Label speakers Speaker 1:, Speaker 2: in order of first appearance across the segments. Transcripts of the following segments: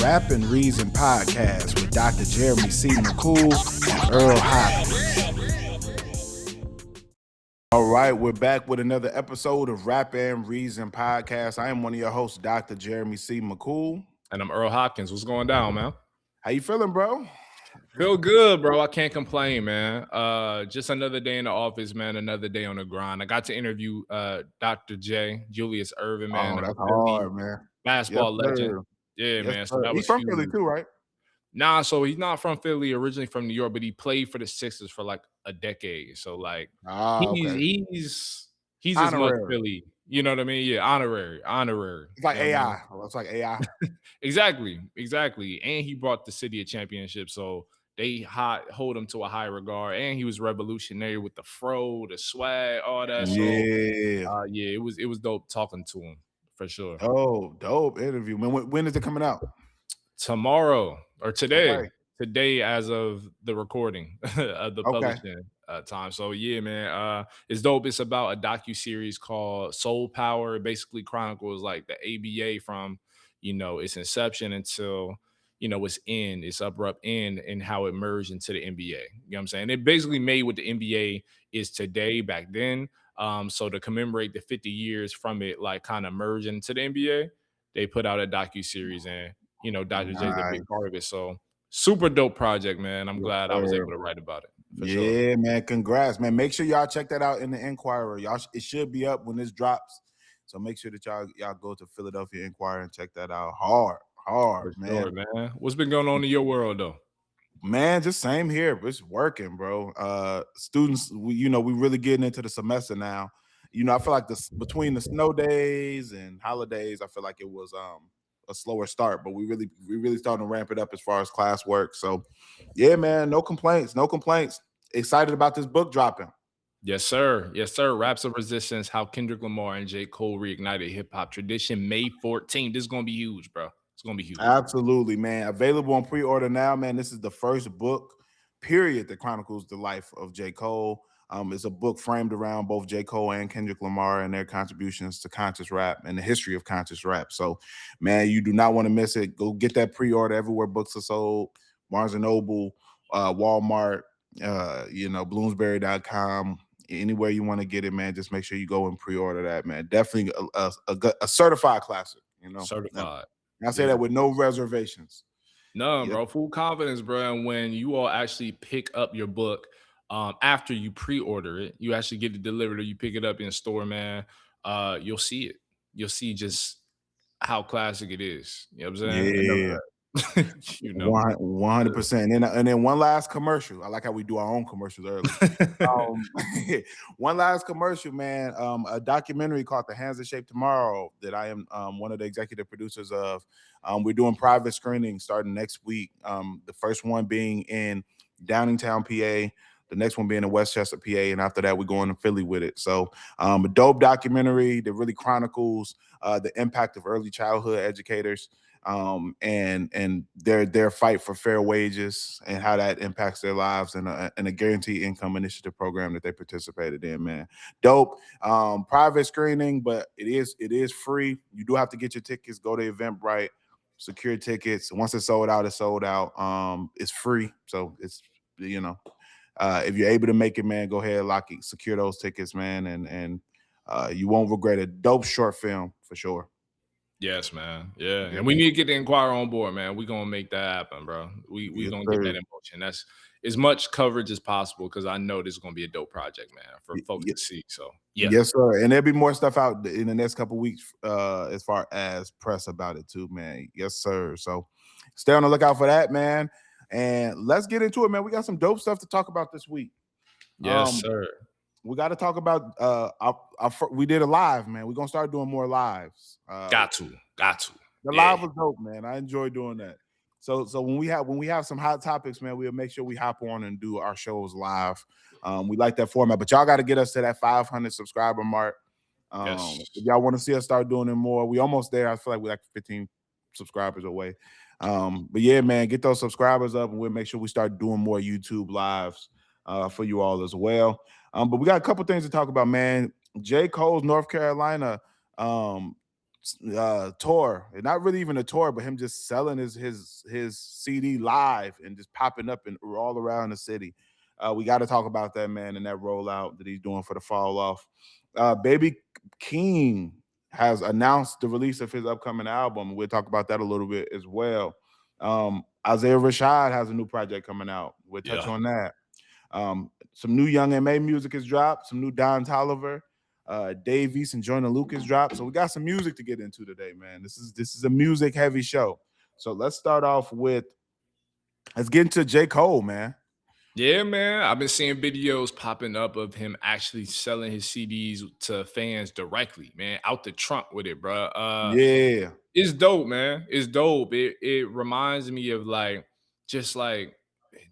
Speaker 1: Rap and Reason podcast with Dr. Jeremy C. McCool and Earl Hopkins. All right, we're back with another episode of Rap and Reason podcast. I am one of your hosts, Dr. Jeremy C. McCool.
Speaker 2: And I'm Earl Hopkins. What's going down, man?
Speaker 1: How you feeling, bro?
Speaker 2: Feel good, bro. I can't complain, man. Just another day in the office, man. Another day on the grind. I got to interview Dr. J, Julius Erving, man.
Speaker 1: Oh, that's hard, man.
Speaker 2: Basketball legend.
Speaker 1: Sir.
Speaker 2: Yeah,
Speaker 1: yes,
Speaker 2: man.
Speaker 1: Sir.
Speaker 2: So that was
Speaker 1: He's from
Speaker 2: huge.
Speaker 1: Philly too, right?
Speaker 2: Nah, so he's not from Philly, originally from New York, but he played for the Sixers for like a decade. So like he's as much Philly. You know what I mean? Yeah, honorary.
Speaker 1: It's like AI. It's like AI.
Speaker 2: Exactly. And he brought the city a championship, so they hold him to a high regard. And he was revolutionary with the fro, the swag, all that.
Speaker 1: Yeah.
Speaker 2: So, it was dope talking to him for sure.
Speaker 1: Oh, dope interview. When is it coming out?
Speaker 2: Tomorrow or today. Okay. Today, as of the recording of the publishing time. So yeah, man, it's dope. It's about a docu-series called Soul Power. It basically chronicles like the ABA from, its inception until, its abrupt end and how it merged into the NBA. You know what I'm saying? It basically made what the NBA is today back then. So to commemorate the 50 years from it, like kind of merging into the NBA, they put out a docu-series, and Dr. J's a big part of it. So super dope project, man. I'm glad I was able to write about it.
Speaker 1: Sure. Man. Congrats, man. Make sure y'all check that out in the Inquirer. It should be up when this drops. So make sure that y'all go to Philadelphia Inquirer and check that out. Hard, man.
Speaker 2: Sure, man. What's been going on in your world, though?
Speaker 1: Man, just same here. It's working, bro. Students, we really getting into the semester now. I feel like between the snow days and holidays, I feel like it was a slower start, but we really starting to ramp it up as far as classwork. So yeah, man, no complaints. Excited about this book dropping.
Speaker 2: Yes, sir. Raps of Resistance: How Kendrick Lamar and J. Cole Reignited Hip Hop Tradition, May 14th. This is gonna be huge, bro. It's gonna be huge.
Speaker 1: Absolutely, man. Available on pre-order now, man. This is the first book, period, that chronicles the life of J. Cole. It's a book framed around both J. Cole and Kendrick Lamar and their contributions to conscious rap and the history of conscious rap. So, man, you do not want to miss it. Go get that pre-order everywhere books are sold. Barnes & Noble, Walmart, Bloomsbury.com, anywhere you want to get it, man. Just make sure you go and pre-order that, man. Definitely a certified classic,
Speaker 2: Certified.
Speaker 1: I say that with no reservations.
Speaker 2: No, bro. Full confidence, bro. And when you all actually pick up your book, after you pre-order it, you actually get it delivered or you pick it up in store, man. You'll see it. You'll see just how classic it is. You know what I'm saying?
Speaker 1: Yeah. 100%. And then one last commercial. I like how we do our own commercials early. One last commercial, man. A documentary called The Hands That Shape Tomorrow that I am one of the executive producers of. We're doing private screenings starting next week. The first one being in Downingtown, PA. The next one being in Westchester, PA, and after that, we're going to Philly with it. So a dope documentary that really chronicles the impact of early childhood educators and their fight for fair wages and how that impacts their lives and a guaranteed income initiative program that they participated in, man. Dope. Private screening, but it is free. You do have to get your tickets. Go to Eventbrite, secure tickets. Once it's sold out, it's sold out. It's free. So it's, if you're able to make it, man, go ahead, secure those tickets, man, and you won't regret it. Dope short film for sure.
Speaker 2: Yes, man. Yeah, and we need to get the Inquirer on board, man. We're gonna make that happen, bro. We gonna get that in motion. That's as much coverage as possible because I know this is gonna be a dope project, man, for folks to see. So yeah,
Speaker 1: yes, sir. And there'll be more stuff out in the next couple of weeks as far as press about it too, man. Yes, sir. So stay on the lookout for that, man. And let's get into it, man. We got some dope stuff to talk about this week.
Speaker 2: Yes, sir.
Speaker 1: We got to talk about we did a live, man. We're gonna start doing more lives.
Speaker 2: Got to.
Speaker 1: The live was dope, man. I enjoy doing that. So when we have some hot topics, man, we'll make sure we hop on and do our shows live. We like that format, but y'all got to get us to that 500 subscriber mark. If y'all want to see us start doing it more, we almost there. I feel like we're like 15 subscribers away. But yeah, man, get those subscribers up and we'll make sure we start doing more YouTube lives for you all as well. But we got a couple things to talk about, man. J. Cole's North Carolina tour, and not really even a tour, but him just selling his CD live and just popping up and all around the city. We got to talk about that, man, and that rollout that he's doing for the fall off. Baby Keem has announced the release of his upcoming album. We'll talk about that a little bit as well. Isaiah Rashad has a new project coming out. We'll touch on that. Some new Young M.A music has dropped, some new Don Tolliver, Dave East and Joyner Lucas dropped. So we got some music to get into today, man. This is a music heavy show. So let's start off with, let's get into J. Cole, man.
Speaker 2: Yeah, man. I've been seeing videos popping up of him actually selling his CDs to fans directly, man, out the trunk with it, bro.
Speaker 1: Yeah.
Speaker 2: It's dope, man. It's dope. It reminds me of just like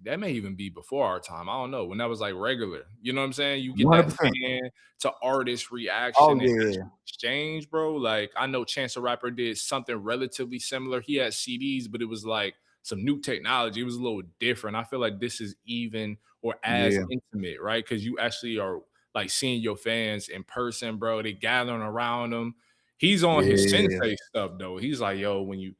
Speaker 2: that may even be before our time. I don't know. When that was like regular. You know what I'm saying? You get that
Speaker 1: 100%.
Speaker 2: fan to artist
Speaker 1: Oh,
Speaker 2: reaction and
Speaker 1: yeah.
Speaker 2: exchange, bro. Like I know Chance the Rapper did something relatively similar. He had CDs, but it was like some new technology. It was a little different. I feel like this is even or as
Speaker 1: Yeah.
Speaker 2: intimate, right? Because you actually are like seeing your fans in person, bro. They gathering around them. He's on his
Speaker 1: Yeah.
Speaker 2: sensei stuff though. He's like, yo, when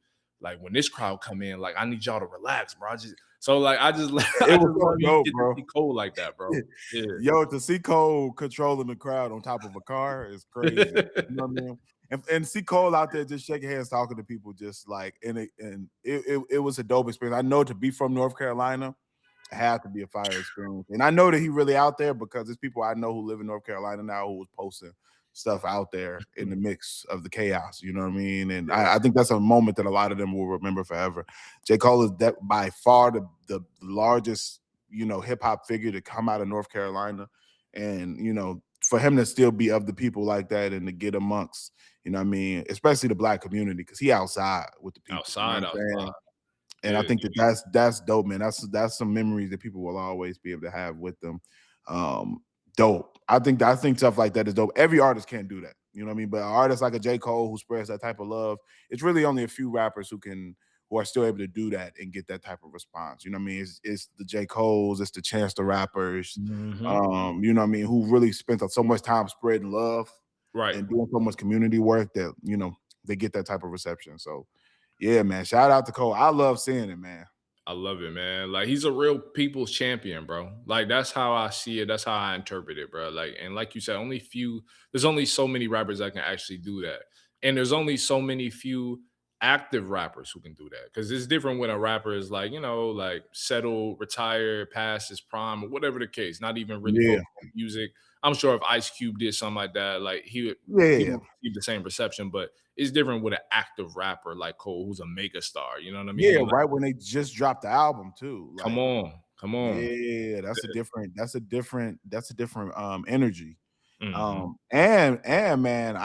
Speaker 2: this crowd come in, like I need y'all to relax, bro. I just I just
Speaker 1: It was
Speaker 2: love
Speaker 1: so
Speaker 2: you
Speaker 1: dope,
Speaker 2: get to
Speaker 1: bro.
Speaker 2: see Cole like that, bro. Yeah.
Speaker 1: Yo, to see Cole controlling the crowd on top of a car is crazy. You know what I mean? And see Cole out there just shaking hands, talking to people, just like, and it was a dope experience. I know to be from North Carolina, it had to be a fire experience. And I know that he really out there because there's people I know who live in North Carolina now who was posting stuff out there in the mix of the chaos. You know what I mean? And I think that's a moment that a lot of them will remember forever. J. Cole is that by far the largest, hip hop figure to come out of North Carolina. And, for him to still be of the people like that and to get amongst, what I mean, especially the black community, because he outside with the people.
Speaker 2: Outside.
Speaker 1: And I think that's dope, man. That's some memories that people will always be able to have with them. Dope. I think stuff like that is dope. Every artist can't do that. You know what I mean? But an artist like a J. Cole who spreads that type of love, it's really only a few rappers who are still able to do that and get that type of response. You know what I mean? It's the J. Coles, it's the Chance the Rappers,
Speaker 2: Mm-hmm.
Speaker 1: you know what I mean, who really spent so much time spreading love and doing so much community work that, they get that type of reception. So yeah, man. Shout out to Cole. I love seeing it, man.
Speaker 2: I love it, man. Like he's a real people's champion, bro. Like that's how I see it. That's how I interpret it, bro. Like, and like you said, there's only so many rappers that can actually do that. And there's only so many few active rappers who can do that. Cause it's different when a rapper is like, like settled, retired, past his prime, or whatever the case, not even really
Speaker 1: Yeah.
Speaker 2: focused on music. I'm sure if Ice Cube did something like that, like he would receive the same reception, but it's different with an active rapper like Cole, who's a mega star. You know what I mean?
Speaker 1: Yeah,
Speaker 2: Like,
Speaker 1: right when they just dropped the album too.
Speaker 2: come on.
Speaker 1: Yeah, that's a different energy.
Speaker 2: Mm-hmm.
Speaker 1: And man,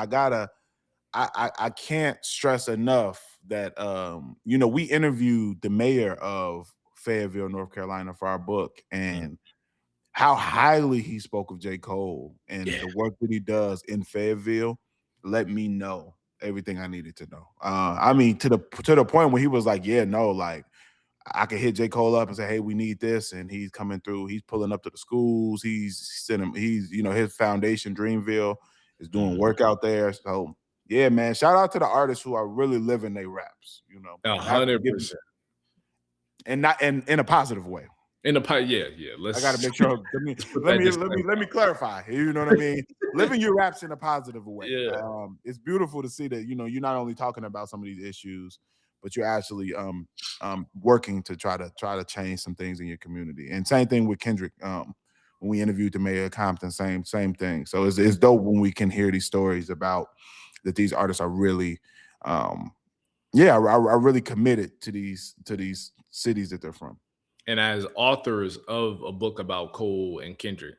Speaker 1: I can't stress enough that we interviewed the mayor of Fayetteville, North Carolina for our book, and how highly he spoke of J. Cole and the work that he does in Fayetteville let me know everything I needed to know. I mean, to the point where he was like, yeah, no, like I could hit J. Cole up and say, hey, we need this. And he's coming through. He's pulling up to the schools. He's his foundation, Dreamville, is doing work out there. So yeah, man, shout out to the artists who are really living their raps,
Speaker 2: 100%.
Speaker 1: And not in a positive way.
Speaker 2: Yeah.
Speaker 1: I got to make sure. Let me clarify. You know what I mean? Living your raps in a positive way.
Speaker 2: Yeah.
Speaker 1: It's beautiful to see that you're not only talking about some of these issues, but you're actually working to try to change some things in your community. And same thing with Kendrick. When we interviewed the mayor of Compton, same thing. So it's dope when we can hear these stories about that these artists are really, are really committed to these cities that they're from.
Speaker 2: And as authors of a book about Cole and Kendrick,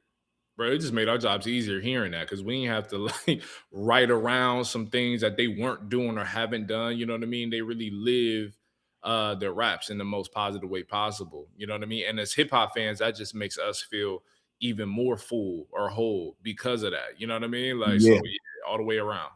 Speaker 2: bro, it just made our jobs easier hearing that because we didn't have to like write around some things that they weren't doing or haven't done. You know what I mean? They really live their raps in the most positive way possible. You know what I mean? And as hip hop fans, that just makes us feel even more full or whole because of that. You know what I mean? Like, so all the way around.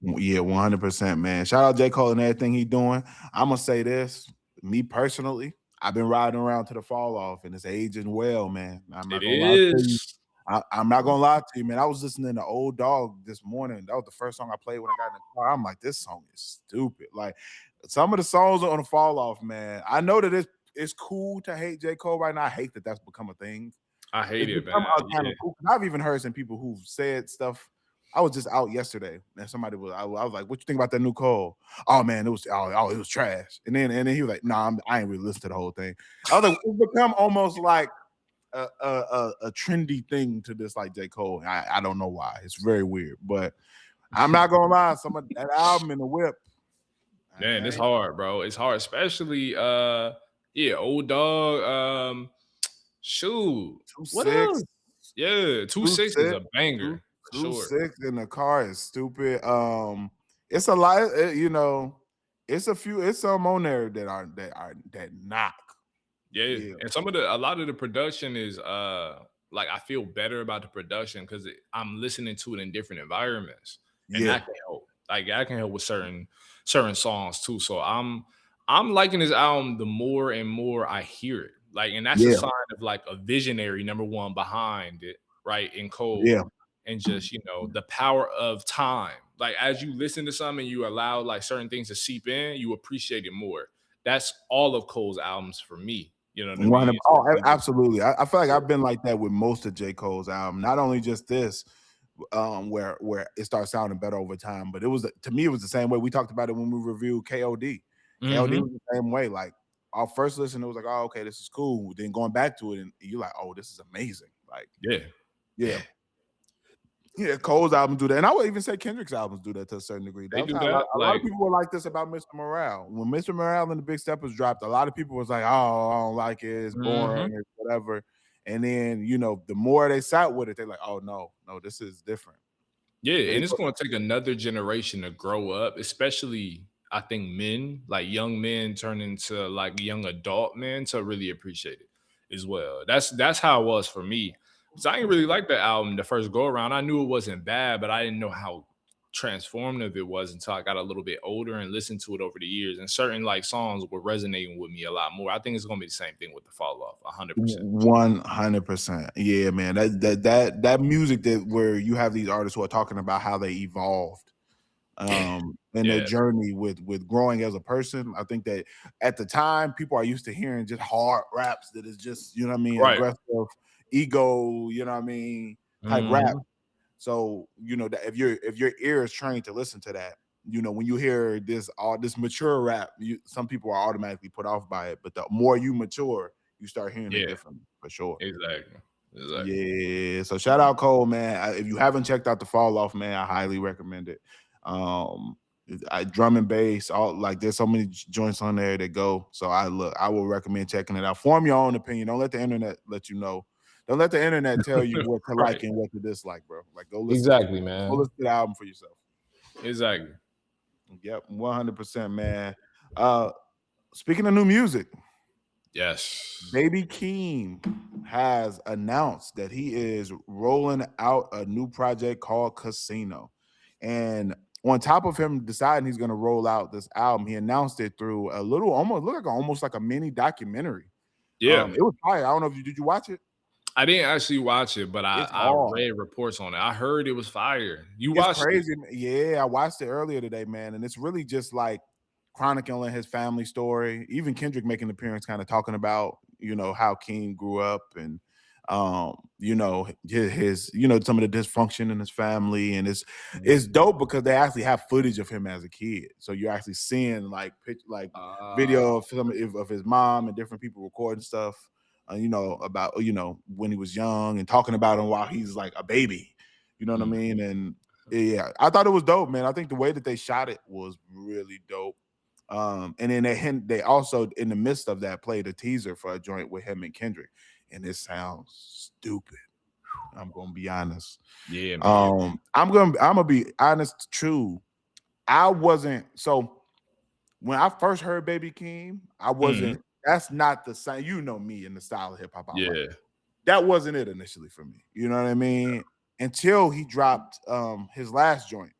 Speaker 1: Yeah, 100%, man. Shout out J. Cole and everything he doing. I'm gonna say this, me personally, I've been riding around to the fall off, and it's aging well, man. I'm not gonna lie to you. I'm not gonna lie to you, man. I was listening to Old Dog this morning. That was the first song I played when I got in the car. I'm like, this song is stupid. Like some of the songs are on the fall off, man. I know that it's cool to hate J. Cole right now. I hate that that's become a thing.
Speaker 2: I hate
Speaker 1: It's
Speaker 2: it, man.
Speaker 1: become kind of cool. I've even heard some people who've said stuff. I was just out yesterday, and somebody was. I was like, "What you think about that new Cole?" Oh man, it was it was trash. And then he was like, "Nah, I ain't really listened to the whole thing." I was like, it's become almost like a trendy thing to dislike J. Cole. I don't know why. It's very weird, but I'm not gonna lie. Some of that album in the whip.
Speaker 2: Man, it's hard, bro. It's hard, especially Old Dog. Shoot, what
Speaker 1: 2-6.
Speaker 2: else? Yeah, 2-6 is a banger for sure.
Speaker 1: 2-6 in the car is stupid. It's a lot, it's some on there that knock.
Speaker 2: Yeah. And a lot of the production is like I feel better about the production because I'm listening to it in different environments. And that can help. Like I can help with certain songs too. So I'm liking this album the more and more I hear it. Like, and that's a sign of like a visionary, number one, behind it, right? In Cole. And just, the power of time. Like as you listen to something and you allow like certain things to seep in, you appreciate it more. That's all of Cole's albums for me. You know what I mean?
Speaker 1: Oh, absolutely. I feel like I've been like that with most of J. Cole's album. Not only just this, where it starts sounding better over time, but to me it was the same way. We talked about it when we reviewed KOD. KOD was the same way. Like our first listen, it was like, oh, okay, this is cool. Then going back to it, and you're like, oh, this is amazing. Like, yeah, Cole's albums do that, and I would even say Kendrick's albums do that to a certain degree.
Speaker 2: They do that.
Speaker 1: A lot of people were like this about Mr. Morale. When Mr. Morale and the Big Steppers dropped, a lot of people was like, "Oh, I don't like it. It's boring, it's whatever." And then the more they sat with it, they're like, "Oh no, this is different."
Speaker 2: Yeah, and it's going to take another generation to grow up, especially I think men, like young men, turn into like young adult men to really appreciate it as well. That's how it was for me. Because I didn't really like the album the first go around. I knew it wasn't bad, but I didn't know how transformative it was until I got a little bit older and listened to it over the years. And certain like songs were resonating with me a lot more. I think it's gonna be the same thing with the fall off, 100%.
Speaker 1: 100%. Yeah, man. That music where you have these artists who are talking about how they evolved in their journey with growing as a person. I think that at the time people are used to hearing just hard raps that is just, aggressive, ego, type rap. So, that if your ear is trained to listen to that, when you hear this mature rap, some people are automatically put off by it. But the more you mature, you start hearing it differently for sure.
Speaker 2: Exactly.
Speaker 1: Yeah. So shout out Cole, man. If you haven't checked out the Fall Off, man, I highly recommend it. Drum and bass, there's so many joints on there that go. So I will recommend checking it out. Form your own opinion. Don't let the internet let you know. Don't let the internet tell you what to like and what to dislike, bro. Like go listen.
Speaker 2: Exactly, man.
Speaker 1: Go listen to the album for yourself.
Speaker 2: Exactly.
Speaker 1: Yep, 100%, man. Speaking of new music,
Speaker 2: yes,
Speaker 1: Baby Keem has announced that he is rolling out a new project called Casino, and on top of him deciding he's going to roll out this album, he announced it through a little almost like a mini documentary.
Speaker 2: Yeah,
Speaker 1: it was fire. I don't know if did you watch it?
Speaker 2: I didn't actually watch it, but I read reports on it. I heard it was fire. You watched
Speaker 1: crazy.
Speaker 2: it?
Speaker 1: Yeah, I watched it earlier today, man, and it's really just like chronicling his family story. Even Kendrick making an appearance, kind of talking about how Keem grew up and his some of the dysfunction in his family, and it's dope because they actually have footage of him as a kid, so you're actually seeing video of some of his mom and different people recording stuff. About when he was young and talking about him while he's like a baby, you know what I mean? And yeah, I thought it was dope, man. I think the way that they shot it was really dope. And then they also in the midst of that played a teaser for a joint with him and Kendrick, and it sounds stupid. I'm gonna be honest.
Speaker 2: Yeah, man.
Speaker 1: I'm gonna be honest. True, I wasn't so when I first heard Baby Keem, I wasn't. That's not the same. You know me and the style of hip hop.
Speaker 2: Yeah,
Speaker 1: that wasn't it initially for me. You know what I mean? Until he dropped his last joint.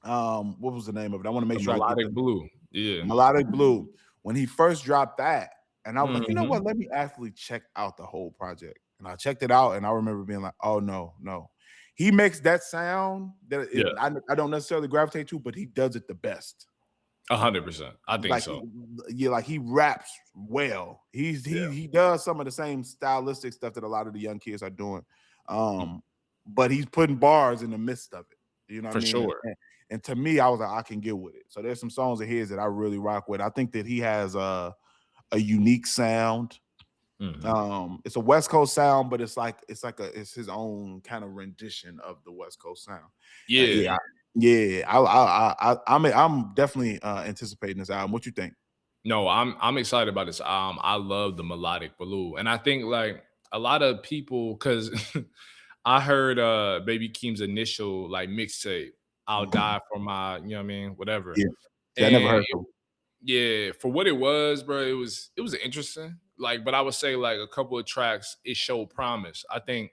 Speaker 1: What was the name of it? I want to make sure
Speaker 2: Melodic Blue. Yeah,
Speaker 1: Melodic Blue. When he first dropped that, and I was like, you know what? Let me actually check out the whole project. And I checked it out, and I remember being like, "Oh no." He makes that sound that
Speaker 2: Yeah.
Speaker 1: I don't necessarily gravitate to, but he does it the best.
Speaker 2: 100%. I think
Speaker 1: Like
Speaker 2: so.
Speaker 1: like he raps well.
Speaker 2: Yeah.
Speaker 1: He does some of the same stylistic stuff that a lot of the young kids are doing.
Speaker 2: Mm.
Speaker 1: But he's putting bars in the midst of it. You know what I
Speaker 2: For
Speaker 1: mean?
Speaker 2: sure.
Speaker 1: And to me, I was like, I can get with it. So there's some songs of his that I really rock with. I think that he has a unique sound. It's a West Coast sound, but it's his own kind of rendition of the West Coast sound.
Speaker 2: Yeah.
Speaker 1: I'm definitely anticipating this album. What you think?
Speaker 2: No, I'm excited about this album. I love the melodic blue. And I think like a lot of people, because I heard Baby Keem's initial like mixtape, I'll die for my, you know what I mean, whatever.
Speaker 1: Yeah. See, I never
Speaker 2: And
Speaker 1: heard of him.
Speaker 2: yeah, for what it was, bro, it was interesting. Like, but I would say like a couple of tracks, it showed promise. I think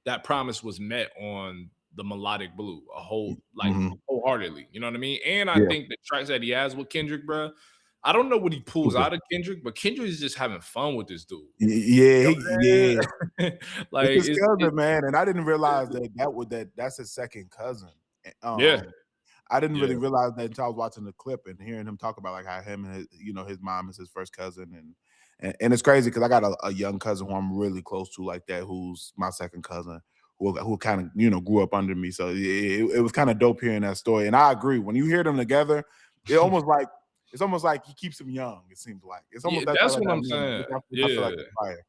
Speaker 2: that promise was met on the melodic blue, a whole like
Speaker 1: Mhm.
Speaker 2: wholeheartedly. You know what I mean? And I
Speaker 1: Yeah.
Speaker 2: think the tracks that he has with Kendrick, bro, I don't know what he pulls
Speaker 1: Super.
Speaker 2: out of Kendrick, but Kendrick is just having fun with this dude.
Speaker 1: Yeah,
Speaker 2: You know
Speaker 1: yeah.
Speaker 2: what I'm saying?
Speaker 1: It's
Speaker 2: Like
Speaker 1: his
Speaker 2: it
Speaker 1: cousin, man, and I didn't realize that's his second cousin.
Speaker 2: yeah,
Speaker 1: I didn't
Speaker 2: yeah.
Speaker 1: really realize that until I was watching the clip and hearing him talk about like how him and his mom is his first cousin, and it's crazy because I got a young cousin who I'm really close to like that, who's my second cousin, who kind of grew up under me. So it was kind of dope hearing that story, and I agree. When you hear them together, it's almost like he keeps him young. It seems like it's
Speaker 2: Yeah,
Speaker 1: almost that type
Speaker 2: that's
Speaker 1: of
Speaker 2: what I'm
Speaker 1: dynamic,
Speaker 2: saying.
Speaker 1: which I feel
Speaker 2: Yeah.
Speaker 1: like is fire.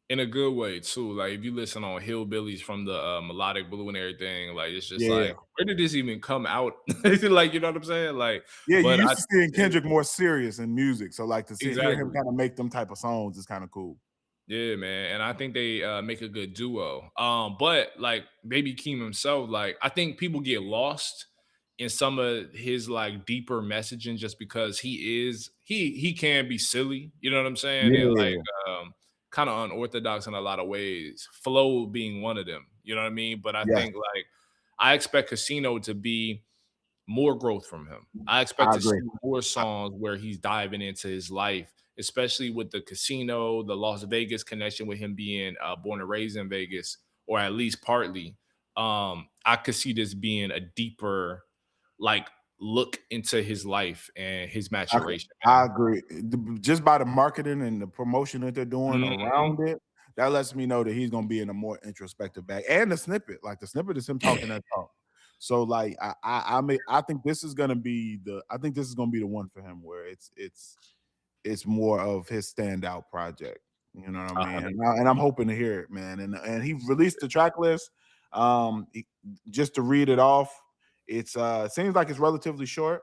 Speaker 2: In a good way too. Like if you listen on Hillbillies from the melodic blue and everything, like it's just
Speaker 1: Yeah,
Speaker 2: like, where did this even come out? Like, you know what I'm saying? Like,
Speaker 1: yeah. You
Speaker 2: but
Speaker 1: used
Speaker 2: I
Speaker 1: to seeing
Speaker 2: it,
Speaker 1: Kendrick more serious in music, so like to hear him
Speaker 2: exactly.
Speaker 1: kind of make them type of songs is kind of cool.
Speaker 2: Yeah, man. And I think they make a good duo. But like Baby Keem himself, like I think people get lost in some of his like deeper messaging just because he can be silly, you know what I'm saying? And like
Speaker 1: Yeah,
Speaker 2: kind of unorthodox in a lot of ways. Flow being one of them, you know what I mean? But I
Speaker 1: yes,
Speaker 2: think like I expect Casino to be more growth from him. I expect
Speaker 1: I
Speaker 2: to see
Speaker 1: agree.
Speaker 2: more songs where he's diving into his life, especially with the casino, the Las Vegas connection with him being born and raised in Vegas, or at least partly. I could see this being a deeper, like, look into his life and his
Speaker 1: I,
Speaker 2: maturation,
Speaker 1: I
Speaker 2: man.
Speaker 1: agree. Just by the marketing and the promotion that they're doing
Speaker 2: Mhm.
Speaker 1: around it, that lets me know that he's gonna be in a more introspective bag. And the snippet, like the snippet is him talking that talk. So like I think this is gonna be the one for him where it's more of his standout project. You know what I mean?
Speaker 2: 100.
Speaker 1: And I'm hoping to hear it, man. And he released the track list. Just to read it off, it seems like it's relatively short.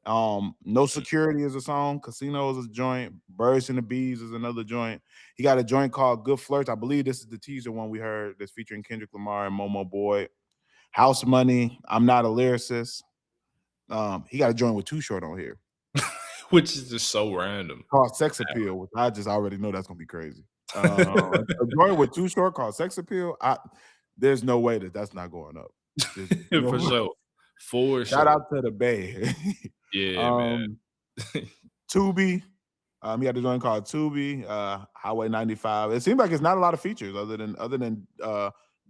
Speaker 1: No Security is a song, Casino is a joint, Birds and the Bees is another joint. He got a joint called Good Flirts. I believe this is the teaser one we heard that's featuring Kendrick Lamar and Momo Boy. House Money, I'm Not a Lyricist. He got a joint with Too Short on here
Speaker 2: Which is just so random.
Speaker 1: called Sex Appeal, which I just already know that's gonna be crazy. A joint with Too Short called Sex Appeal. There's no way that's not going up. There's
Speaker 2: For
Speaker 1: no
Speaker 2: sure. For
Speaker 1: shout
Speaker 2: sure.
Speaker 1: out to the Bay.
Speaker 2: Yeah, man.
Speaker 1: um, Tubi. He had a joint called Tubi, Highway 95. It seems like it's not a lot of features other than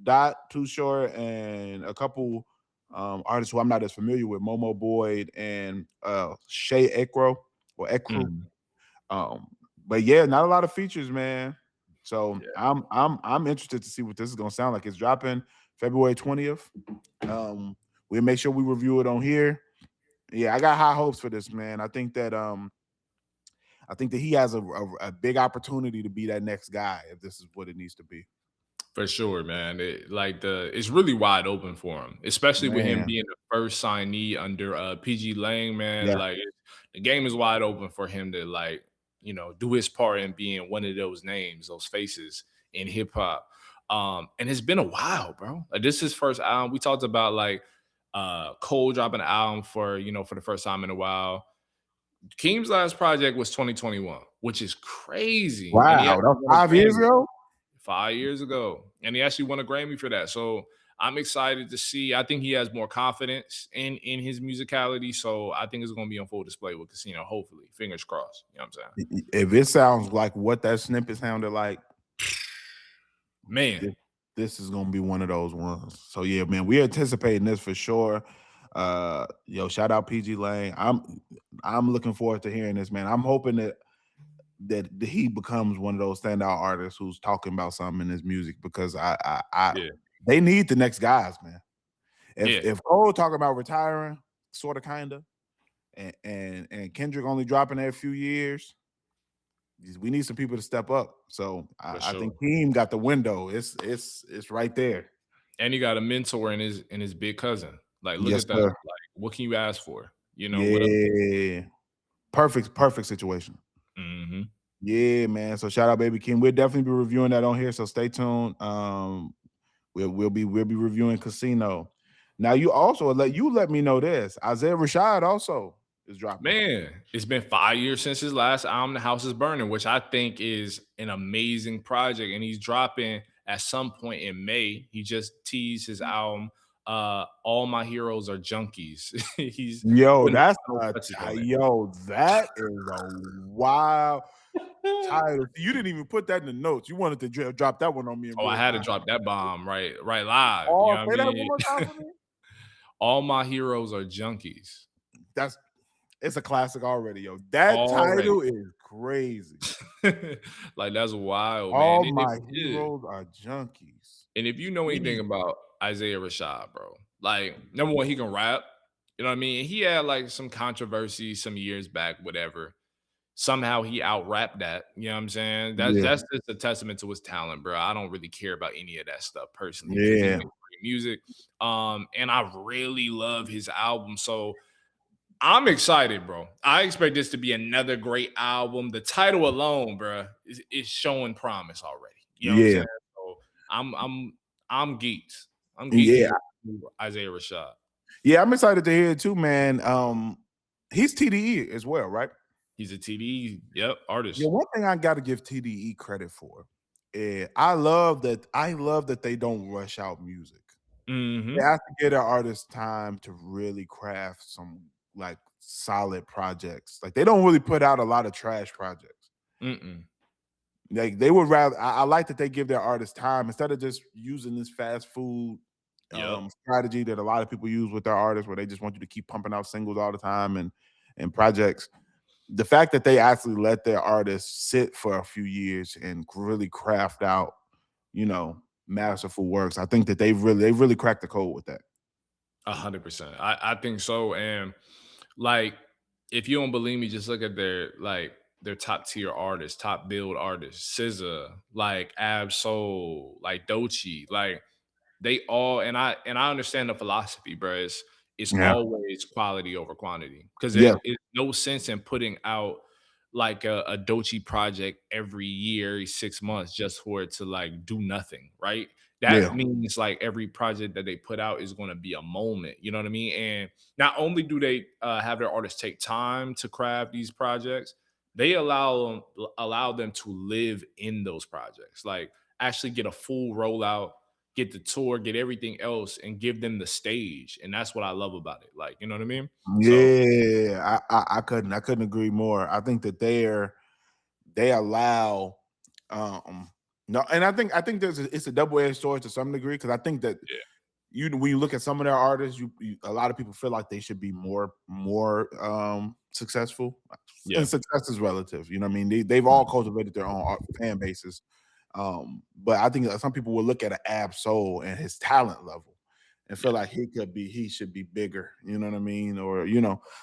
Speaker 1: Dot, Too Short, and a couple artists who I'm not as familiar with, Momo Boyd and Shay Ekro or Ekru.
Speaker 2: Mhm.
Speaker 1: Um, but yeah, not a lot of features, man. So
Speaker 2: Yeah,
Speaker 1: I'm interested to see what this is gonna sound like. It's dropping February 20th. We'll make sure we review it on here. Yeah, I got high hopes for this, man. I think that he has a big opportunity to be that next guy if this is what it needs to be.
Speaker 2: for sure, man. It's really wide open for him, especially with him
Speaker 1: Man,
Speaker 2: being the first signee under PG Lang, man.
Speaker 1: yeah,
Speaker 2: Like the game is wide open for him to like, do his part in being one of those names, those faces in hip hop. And it's been a while, bro. Like this is his first album. We talked about like Cole dropping an album for the first time in a while. Keem's last project was 2021, which is crazy. And he
Speaker 1: wow,
Speaker 2: actually
Speaker 1: that's
Speaker 2: won a
Speaker 1: 5 years
Speaker 2: Grammy.
Speaker 1: ago.
Speaker 2: 5 years ago, and he actually won a Grammy for that. So I'm excited to see. I think he has more confidence in his musicality. So I think it's going to be on full display with Casino. Hopefully, fingers crossed. You know what I'm saying?
Speaker 1: If it sounds like what that snippet sounded like,
Speaker 2: Man.
Speaker 1: This is gonna be one of those ones. So yeah, man, we're anticipating this for sure. Shout out PG Lane. I'm looking forward to hearing this, man. I'm hoping that he becomes one of those standout artists who's talking about something in his music, because they need the next guys, man. If Cole talking about retiring, sort of, kinda, and Kendrick only dropping every few years, we need some people to step up. So I think Keem got the window. It's right there.
Speaker 2: And he got a mentor in his big cousin. Like, look
Speaker 1: Yes,
Speaker 2: at that.
Speaker 1: sir.
Speaker 2: Like, what can you ask for? You know, what else?
Speaker 1: Yeah. Perfect situation.
Speaker 2: Mm-hmm.
Speaker 1: Yeah, man. So shout out Baby Keem. We'll definitely be reviewing that on here. So stay tuned. We'll be reviewing Casino. Now you also let me know this. Isaiah Rashad also is dropping.
Speaker 2: Man, it's been 5 years since his last album, The House is Burning, which I think is an amazing project. And he's dropping at some point in May. He just teased his album, All My Heroes Are Junkies. He's
Speaker 1: that is a wild title. You didn't even put that in the notes. You wanted to drop that one on me.
Speaker 2: I had to drop that bomb right live.
Speaker 1: Oh,
Speaker 2: you know
Speaker 1: say
Speaker 2: what I
Speaker 1: that
Speaker 2: mean?
Speaker 1: one more time for me.
Speaker 2: All My Heroes Are Junkies.
Speaker 1: It's a classic already, yo. That title is crazy.
Speaker 2: Like, that's wild,
Speaker 1: All
Speaker 2: man.
Speaker 1: My Heroes Are Junkies.
Speaker 2: And if you know anything about Isaiah Rashad, bro, like, number one, he can rap. You know what I mean? He had like some controversy some years back, whatever. Somehow he out-rapped that. You know what I'm saying? That's just a testament to his talent, bro. I don't really care about any of that stuff personally. He makes great music. And I really love his album. So I'm excited, bro. I expect this to be another great album. The title alone, bro, is showing promise already. You know what I'm saying? So I'm geeked. I'm geeked to Isaiah Rashad.
Speaker 1: Yeah, I'm excited to hear it too, man. He's TDE as well, right?
Speaker 2: He's a TDE, artist.
Speaker 1: Yeah, one thing I got to give TDE credit for, I love that they don't rush out music.
Speaker 2: Mm-hmm.
Speaker 1: They have to give their artists time to really craft some like solid projects. Like, they don't really put out a lot of trash projects. Like, they would rather. I like that they give their artists time instead of just using this fast food strategy that a lot of people use with their artists, where they just want you to keep pumping out singles all the time and projects. The fact that they actually let their artists sit for a few years and really craft out, masterful works, I think that they really cracked the code with that.
Speaker 2: 100%. I think so. And like, if you don't believe me, just look at their top tier artists, top build artists, SZA, like Ab-Soul, like Doechii, like they all, and I understand the philosophy, bro. It's always quality over quantity, because there's no sense in putting out like a Doechii project every year, every 6 months, just for it to like do nothing, right? That means like every project that they put out is going to be a moment, you know what I mean? And not only do they have their artists take time to craft these projects, they allow them to live in those projects, like actually get a full rollout, get the tour, get everything else, and give them the stage. And that's what I love about it. Like, you know what I mean?
Speaker 1: Yeah, I couldn't agree more. I think that they allow no, and I think it's a double-edged sword to some degree, because I think that when you look at some of their artists, a lot of people feel like they should be more successful. And success is relative. You know what I mean? They've all cultivated their own fan bases. But I think some people will look at an Ab-Soul and his talent level and feel like he should be bigger. You know what I mean? Or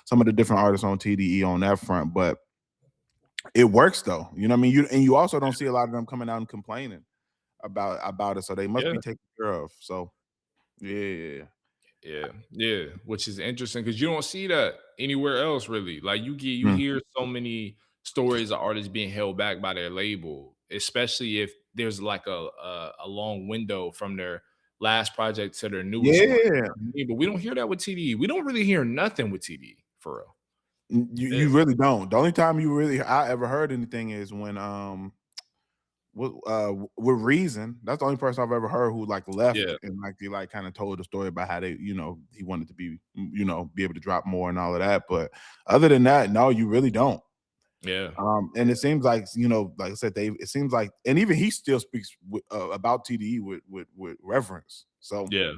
Speaker 1: some of the different artists on TDE on that front. But it works though. You know what I mean? You also don't see a lot of them coming out and complaining about it. So they must be taken care of. So yeah.
Speaker 2: Which is interesting, because you don't see that anywhere else, really. Like, you hear so many stories of artists being held back by their label, especially if there's like a long window from their last project to their newest one. But we don't hear that with TDE. We don't really hear nothing with TDE, for real.
Speaker 1: You really don't. The only time I ever heard anything is when with Reason. That's the only person I've ever heard who like left and like he like kind of told the story about how they, he wanted to be, be able to drop more and all of that. But other than that, no, you really don't.
Speaker 2: Yeah.
Speaker 1: And it seems like, you know, like I said, it seems like, and even he still speaks about TDE with reverence. So
Speaker 2: Yeah.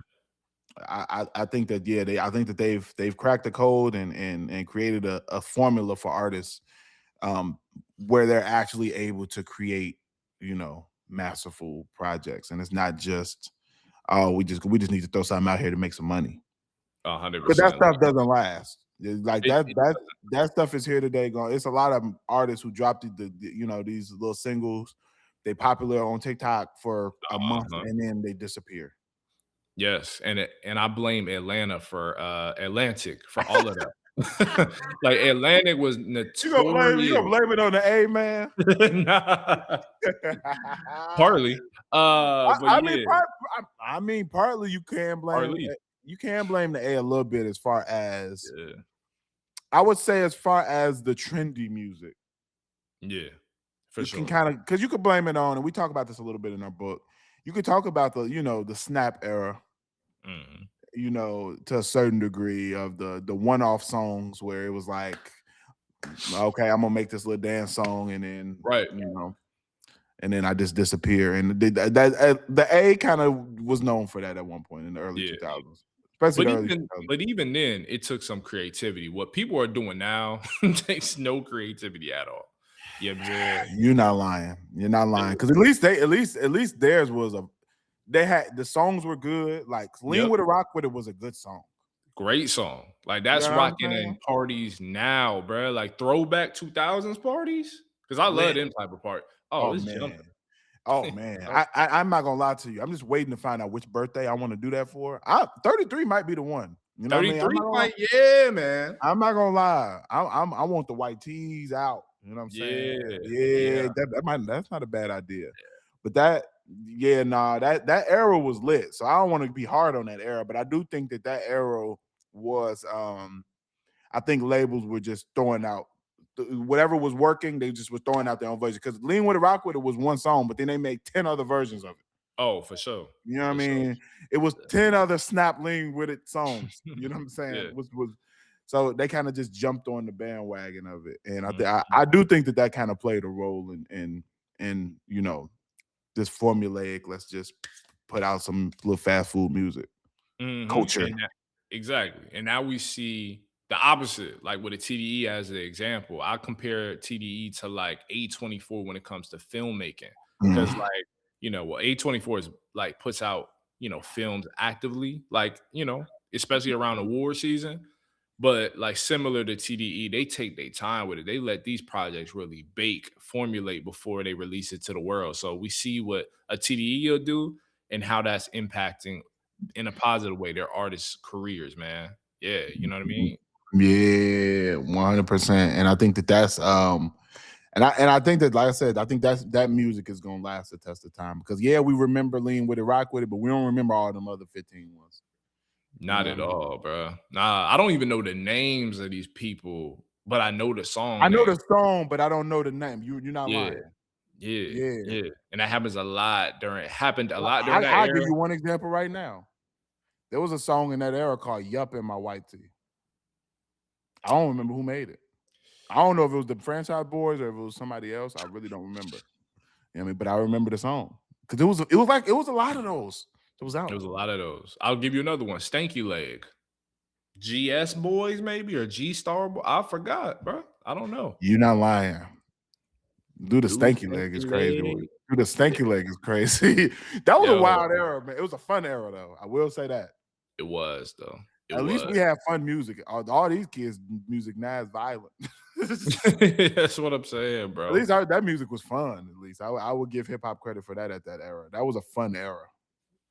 Speaker 1: I think that I think that they've cracked the code and created a formula for artists, where they're actually able to create, you know, masterful projects, and it's not just, oh, we just need to throw something out here to make some money. But that
Speaker 2: 100%.
Speaker 1: stuff doesn't last. Like
Speaker 2: It,
Speaker 1: that
Speaker 2: it
Speaker 1: that that stuff is here today. Gone. It's a lot of artists who dropped you know, these little singles. They popular on TikTok for a month
Speaker 2: uh-huh.
Speaker 1: and then they disappear.
Speaker 2: Yes, and I blame Atlanta for Atlantic for all of that. Like Atlantic was
Speaker 1: You
Speaker 2: notorious.
Speaker 1: gonna blame it on the A man?
Speaker 2: Nah, partly. But
Speaker 1: I mean,
Speaker 2: yeah,
Speaker 1: partly
Speaker 2: partly.
Speaker 1: you can blame the A little bit, as far as,
Speaker 2: Yeah,
Speaker 1: I would say, as far as the trendy music.
Speaker 2: yeah, for
Speaker 1: You can
Speaker 2: sure.
Speaker 1: kind of, because you could blame it on, and we talk about this a little bit in our book. You could talk about the, you know, the snap era,
Speaker 2: Mhm.
Speaker 1: you know, to a certain degree, of the one-off songs where it was like, okay, I'm gonna make this little dance song, and then,
Speaker 2: Right.
Speaker 1: you know, and then I just disappear. And the A kind of was known for that at one point in the early
Speaker 2: Yeah.
Speaker 1: 2000s, especially
Speaker 2: But
Speaker 1: the early
Speaker 2: even
Speaker 1: 2000s.
Speaker 2: but even then, it took some creativity. What people are doing now takes no creativity at all. You know what I'm saying?
Speaker 1: You're not lying. You're not lying,
Speaker 2: Yeah.
Speaker 1: because at least theirs was a, they had, the songs were good. Like Lean
Speaker 2: Yep.
Speaker 1: with a Rock with It was a good song.
Speaker 2: Great song. Like,
Speaker 1: You
Speaker 2: that's
Speaker 1: know what I'm
Speaker 2: rocking in
Speaker 1: saying?
Speaker 2: parties now, bruh, like, throwback 2000s parties. Because I love
Speaker 1: Lit.
Speaker 2: them type of part. Oh,
Speaker 1: Oh
Speaker 2: it's jumping.
Speaker 1: man. Oh man.
Speaker 2: Oh,
Speaker 1: I'm not gonna lie to you. I'm just waiting to find out which birthday I want to do that for. 33 might be the one. You know what I mean?
Speaker 2: 33 might, yeah, man.
Speaker 1: I'm not gonna lie. I want the white tees out. You know what I'm saying?
Speaker 2: Yeah,
Speaker 1: Yeah,
Speaker 2: yeah.
Speaker 1: that's not a bad idea. But yeah, nah, that era was lit. So I don't want to be hard on that era, but I do think that era was, I think labels were just throwing out whatever was working, they just were throwing out their own version. Because Lean with a Rock with It was one song, but then they made 10 other versions of it.
Speaker 2: Oh, for sure.
Speaker 1: You know what I
Speaker 2: For sure.
Speaker 1: mean? It was 10 other Snap Lean with It songs.
Speaker 2: Yeah.
Speaker 1: You know what I'm saying?
Speaker 2: Yeah.
Speaker 1: Was So they kind of just jumped on the bandwagon of it. And
Speaker 2: Mhm.
Speaker 1: I do think that kind of played a role in, you know, this formulaic, let's just put out some little fast food music
Speaker 2: Mhm,
Speaker 1: culture.
Speaker 2: and that exactly, and now we see the opposite, like, with a TDE as an example. I compare TDE to, like, A24 when it comes to filmmaking, because,
Speaker 1: Mhm.
Speaker 2: like, well, A24 is, like, puts out, films actively, like, especially around award season, but, like, similar to TDE, they take their time with it. They let these projects really bake, formulate before they release it to the world, so we see what a TDE will do and how that's impacting in a positive way their artists' careers, man. Yeah, you know what I mean?
Speaker 1: Yeah, 100%. And I think that's and I think that, like I said, I think that music is gonna last the test of time, because yeah, we remember Lean with It, Rock with It, but we don't remember all them other 15 ones. You know
Speaker 2: Not
Speaker 1: what I
Speaker 2: at
Speaker 1: mean?
Speaker 2: all, bro. Nah, I don't even know the names of these people, but I know the
Speaker 1: I
Speaker 2: song
Speaker 1: know
Speaker 2: name.
Speaker 1: the song, but I don't know the name. You're not
Speaker 2: Yeah,
Speaker 1: lying.
Speaker 2: yeah,
Speaker 1: Yeah.
Speaker 2: yeah, and that happens a lot during it happened a
Speaker 1: Well,
Speaker 2: lot during that
Speaker 1: I'll give
Speaker 2: era.
Speaker 1: you one example right now. There was a song in that era called Yup in My White Tee. I don't remember who made it. I don't know if it was the Franchise Boys or if it was somebody else. I really don't remember. You know what I mean? But I remember the song. Because it was a lot of those. It was
Speaker 2: There
Speaker 1: out.
Speaker 2: was a lot of those. I'll give you another one, Stanky Leg. GS Boys maybe or G Star Boy. I forgot, bro. I don't know.
Speaker 1: You're not lying. Do the
Speaker 2: Dude,
Speaker 1: stanky leg
Speaker 2: Stanky
Speaker 1: is crazy.
Speaker 2: Leg.
Speaker 1: Do the
Speaker 2: Yeah.
Speaker 1: stanky leg is crazy. That was a
Speaker 2: Yo,
Speaker 1: wild era, man. It was a fun era, though. I will say that.
Speaker 2: it was though. It
Speaker 1: At least
Speaker 2: was.
Speaker 1: we have fun music. All these kids' music now is violent.
Speaker 2: That's what I'm saying,
Speaker 1: At
Speaker 2: bro.
Speaker 1: least that music was fun. At least I would give hip hop credit for that at that era. That was a fun era.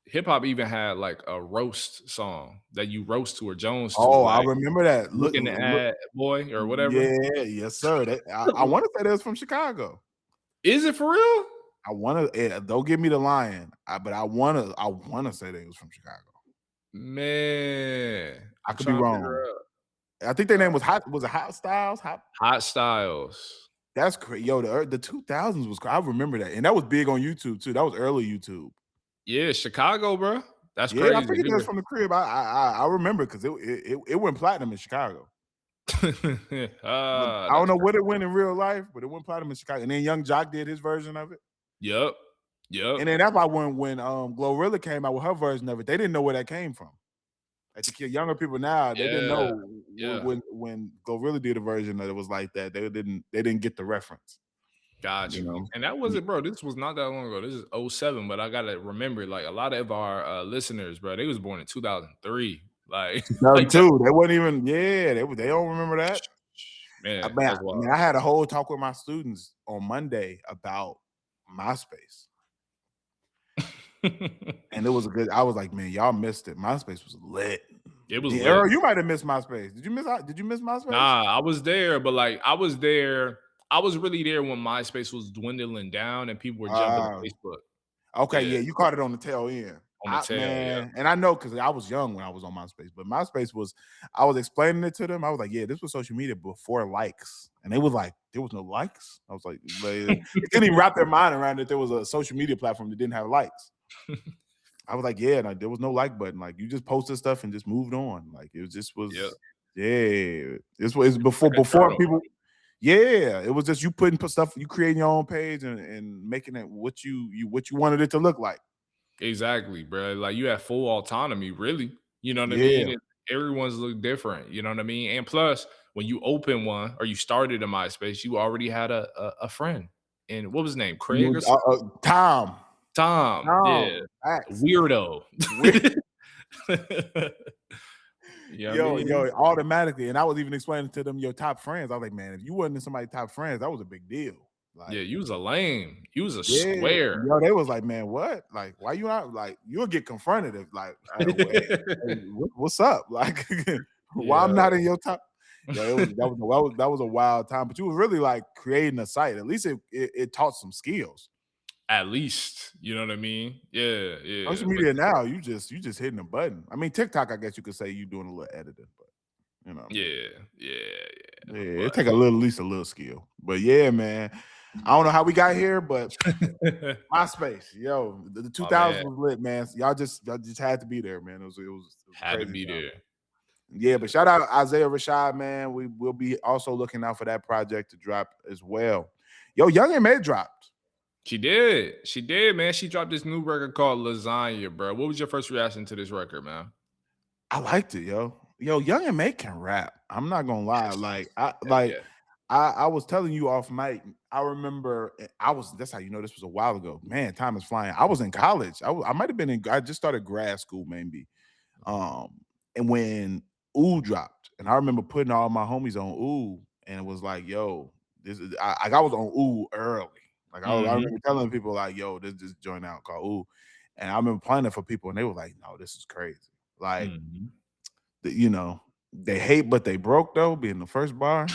Speaker 2: Hip hop even had like a roast song that you roast to or Jones to,
Speaker 1: Oh, I
Speaker 2: like
Speaker 1: remember that.
Speaker 2: looking at boy or whatever.
Speaker 1: Yeah, yes, sir. I want to say that was from Chicago.
Speaker 2: Is it for real?
Speaker 1: I want to. Don't give me the lion, but I want to say they was from Chicago.
Speaker 2: Man,
Speaker 1: I
Speaker 2: I'm
Speaker 1: could be
Speaker 2: trying to
Speaker 1: wrong.
Speaker 2: figure
Speaker 1: I think their
Speaker 2: out.
Speaker 1: name was Hot. Was it Hot Styles?
Speaker 2: Hot Styles.
Speaker 1: That's crazy. Yo, the 2000s was. I remember that, and that was big on YouTube too. That was early YouTube.
Speaker 2: Yeah, Chicago, bro. That's
Speaker 1: Yeah, I
Speaker 2: crazy.
Speaker 1: figured that was from the crib. I remember, because it went platinum in Chicago. But I don't
Speaker 2: That's
Speaker 1: know
Speaker 2: crazy.
Speaker 1: what it went in real life, but it went platinum in Chicago. And then Young Jock did his version of it.
Speaker 2: Yep. Yep.
Speaker 1: And then that's why when Glorilla came out with her version of it, they didn't know where that came from. Like the younger people now, they didn't
Speaker 2: Yeah.
Speaker 1: know
Speaker 2: Yeah.
Speaker 1: when Glorilla did a version that it was like that. They didn't get the reference.
Speaker 2: Got
Speaker 1: You
Speaker 2: you.
Speaker 1: know,
Speaker 2: And that wasn't, bro. This was not that long ago. This is '07, but I gotta remember, like a lot of our listeners, bro, they was born in 2003. Like, like that.
Speaker 1: 2002. They wasn't even. Yeah, they don't remember that.
Speaker 2: Man,
Speaker 1: Man,
Speaker 2: that's wild.
Speaker 1: I had a whole talk with my students on Monday about MySpace. And it was a good. I was like, man, y'all missed it. MySpace was lit.
Speaker 2: It was
Speaker 1: Yeah,
Speaker 2: lit.
Speaker 1: Earl, you might have missed MySpace. Did you miss MySpace?
Speaker 2: Nah, I was there, but like I was there. I was really there when MySpace was dwindling down and people were jumping to Facebook.
Speaker 1: Okay,
Speaker 2: Yeah,
Speaker 1: yeah, you caught it on the tail end.
Speaker 2: on the tail. Yeah.
Speaker 1: And I know because I was young when I was on MySpace, but MySpace was, I was explaining it to them. I was like, yeah, this was social media before likes. And they was like, there was no likes. I was like, they couldn't even wrap their mind around that there was a social media platform that didn't have likes. I was like, yeah, no, there was no like button. Like you just posted stuff and just moved on. Like it just was,
Speaker 2: Yep.
Speaker 1: yeah. This was before
Speaker 2: Like a
Speaker 1: before
Speaker 2: journal.
Speaker 1: people. Yeah, it was just you putting stuff, you creating your own page and making it what you wanted it to look like.
Speaker 2: Exactly, bro. Like you have full autonomy, really. You know what I
Speaker 1: Yeah.
Speaker 2: mean? And everyone's look different. You know what I mean? And plus, when you open one or you started a MySpace, you already had a friend. And what was his name? Craig or something?
Speaker 1: Tom.
Speaker 2: Tom. Yeah.
Speaker 1: No, facts.
Speaker 2: Weirdo. You know what I
Speaker 1: Yo,
Speaker 2: mean?
Speaker 1: automatically. And I was even explaining to them your top friends. I was like, man, if you wasn't in somebody's top friends, that was a big deal.
Speaker 2: Yeah,
Speaker 1: Like,
Speaker 2: you was a lame. You was a
Speaker 1: yeah,
Speaker 2: square.
Speaker 1: yo, they was like, man, what? Like, why you not like you'll get confronted if like, hey, what's up? Like, why I'm
Speaker 2: Yeah.
Speaker 1: not in your top? Yeah, that was a wild time. But you was really like creating a site. At least it taught some skills.
Speaker 2: At least, you know what I mean? Yeah, yeah.
Speaker 1: Social
Speaker 2: But
Speaker 1: media now, you just hitting a button. I mean, TikTok, I guess you could say you doing a little editing, but you know,
Speaker 2: yeah, yeah.
Speaker 1: yeah, it
Speaker 2: But
Speaker 1: take at least a little skill. But yeah, man, I don't know how we got here, but MySpace, yo, the
Speaker 2: my
Speaker 1: 2000s
Speaker 2: man
Speaker 1: was lit, man. Y'all just had to be there, man. It was a
Speaker 2: had to
Speaker 1: crazy
Speaker 2: be
Speaker 1: time.
Speaker 2: there.
Speaker 1: Yeah, but shout out Isaiah Rashad, man. We will be also looking out for that project to drop as well. Yo, Young M.A dropped.
Speaker 2: She did. She did, man. She dropped this new record called Lasagna, bro. What was your first reaction to this record, man?
Speaker 1: I liked it, yo. Yo, Young M.A can rap. I'm not gonna lie.
Speaker 2: Yes.
Speaker 1: Like, I
Speaker 2: Hell
Speaker 1: like
Speaker 2: yeah.
Speaker 1: I was telling you off mic. I remember that's how you know this was a while ago. Man, time is flying. I was in college. I might have been I just started grad school, maybe. And when Ooh dropped, and I remember putting all my homies on Ooh, and it was like, yo, this is I was on Ooh early. Like I
Speaker 2: Mhm.
Speaker 1: remember telling people like, yo, this joint out called Ooh. And I remember playing it for people, and they were like, no, this is crazy. Like,
Speaker 2: Mhm.
Speaker 1: you know, they hate, but they broke though, being the first bar.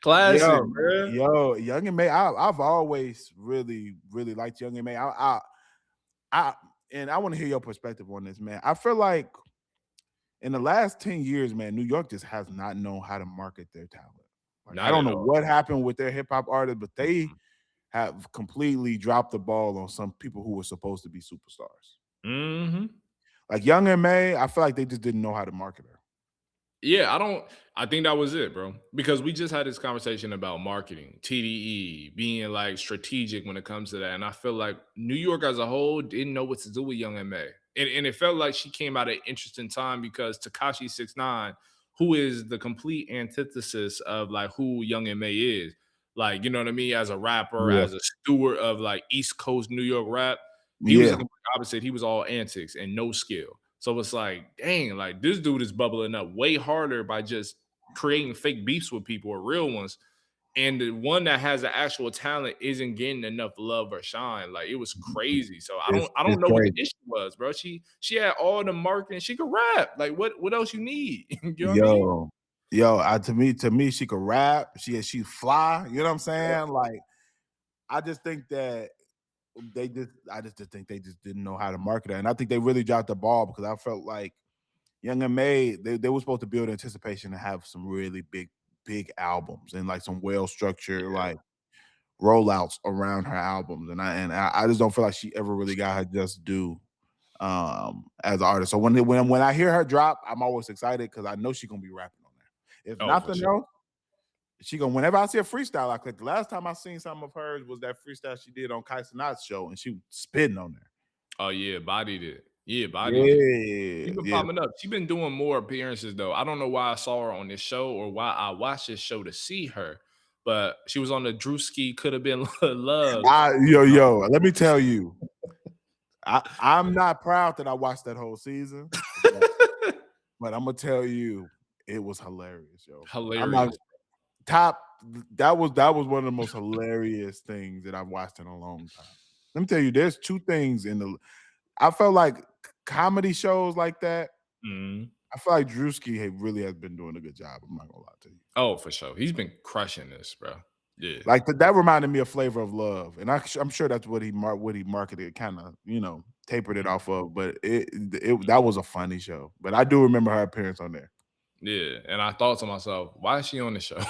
Speaker 2: Classic,
Speaker 1: Yo,
Speaker 2: bro.
Speaker 1: Young M.A. I've always really, really liked Young M.A. I and I want to hear your perspective on this, man. I feel like in the last 10 years, man, New York just has not known how to market their talent. Like I
Speaker 2: Not
Speaker 1: don't
Speaker 2: at
Speaker 1: know
Speaker 2: all.
Speaker 1: what happened with their hip hop artists, but they
Speaker 2: Mhm.
Speaker 1: have completely dropped the ball on some people who were supposed to be superstars.
Speaker 2: Mhm.
Speaker 1: Like Young M.A, I feel like they just didn't know how to market her.
Speaker 2: Yeah, I think that was it, bro. Because we just had this conversation about marketing, TDE, being like strategic when it comes to that. And I feel like New York as a whole didn't know what to do with Young M.A. And it felt like she came at an interesting time because Takashi 69, who is the complete antithesis of like who Young M.A is, like, you know what I mean, as a rapper,
Speaker 1: Yeah.
Speaker 2: as a steward of like East Coast New York rap, he was the
Speaker 1: Yeah.
Speaker 2: complete opposite. He was all antics and no skill. So it's like, dang, like this dude is bubbling up way harder by just creating fake beefs with people or real ones. And the one that has the actual talent isn't getting enough love or shine. Like it was crazy. So I don't I
Speaker 1: It's
Speaker 2: don't know what the
Speaker 1: crazy.
Speaker 2: issue was, bro. She had all the marketing. She could rap. Like what else you need? You know what I mean?
Speaker 1: Yo, to me, she could rap. She fly. You know what I'm saying? Like, I just think that I just think they just didn't know how to market her, and I think they really dropped the ball because I felt like Young M.A, they were supposed to build anticipation and have some really big albums and like some well structured like rollouts around her albums, and I just don't feel like she ever really got her just due. as an artist. So when I hear her drop, I'm always excited because I know she's gonna be rapping on there. If nothing else, she gonna whenever I see a freestyle, I click. The last time I seen something of hers was that freestyle she did on Kai Cenat's show, and she was spitting on there.
Speaker 2: Oh yeah, bodied it. Yeah, bodied it. She been
Speaker 1: Yeah.
Speaker 2: popping up. She been doing more appearances though. I don't know why I saw her on this show or why I watched this show to see her, but she was on the Drewski Could Have Been Love.
Speaker 1: Yo, let me tell you, I'm not proud that I watched that whole season, but I'm gonna tell you, it was hilarious, yo.
Speaker 2: Hilarious.
Speaker 1: That was one of the most hilarious things that I've watched in a long time. Let me tell you, there's two things I felt like comedy shows like that. I feel like Drewski really has been doing a good job. I'm not gonna lie to you.
Speaker 2: Oh, for sure. He's been crushing this, bro. Yeah.
Speaker 1: Like that reminded me of Flavor of Love. And I'm sure that's what he marketed, kind of, tapered it off of. But that was a funny show. But I do remember her appearance on there.
Speaker 2: Yeah, and I thought to myself, why is she on the show?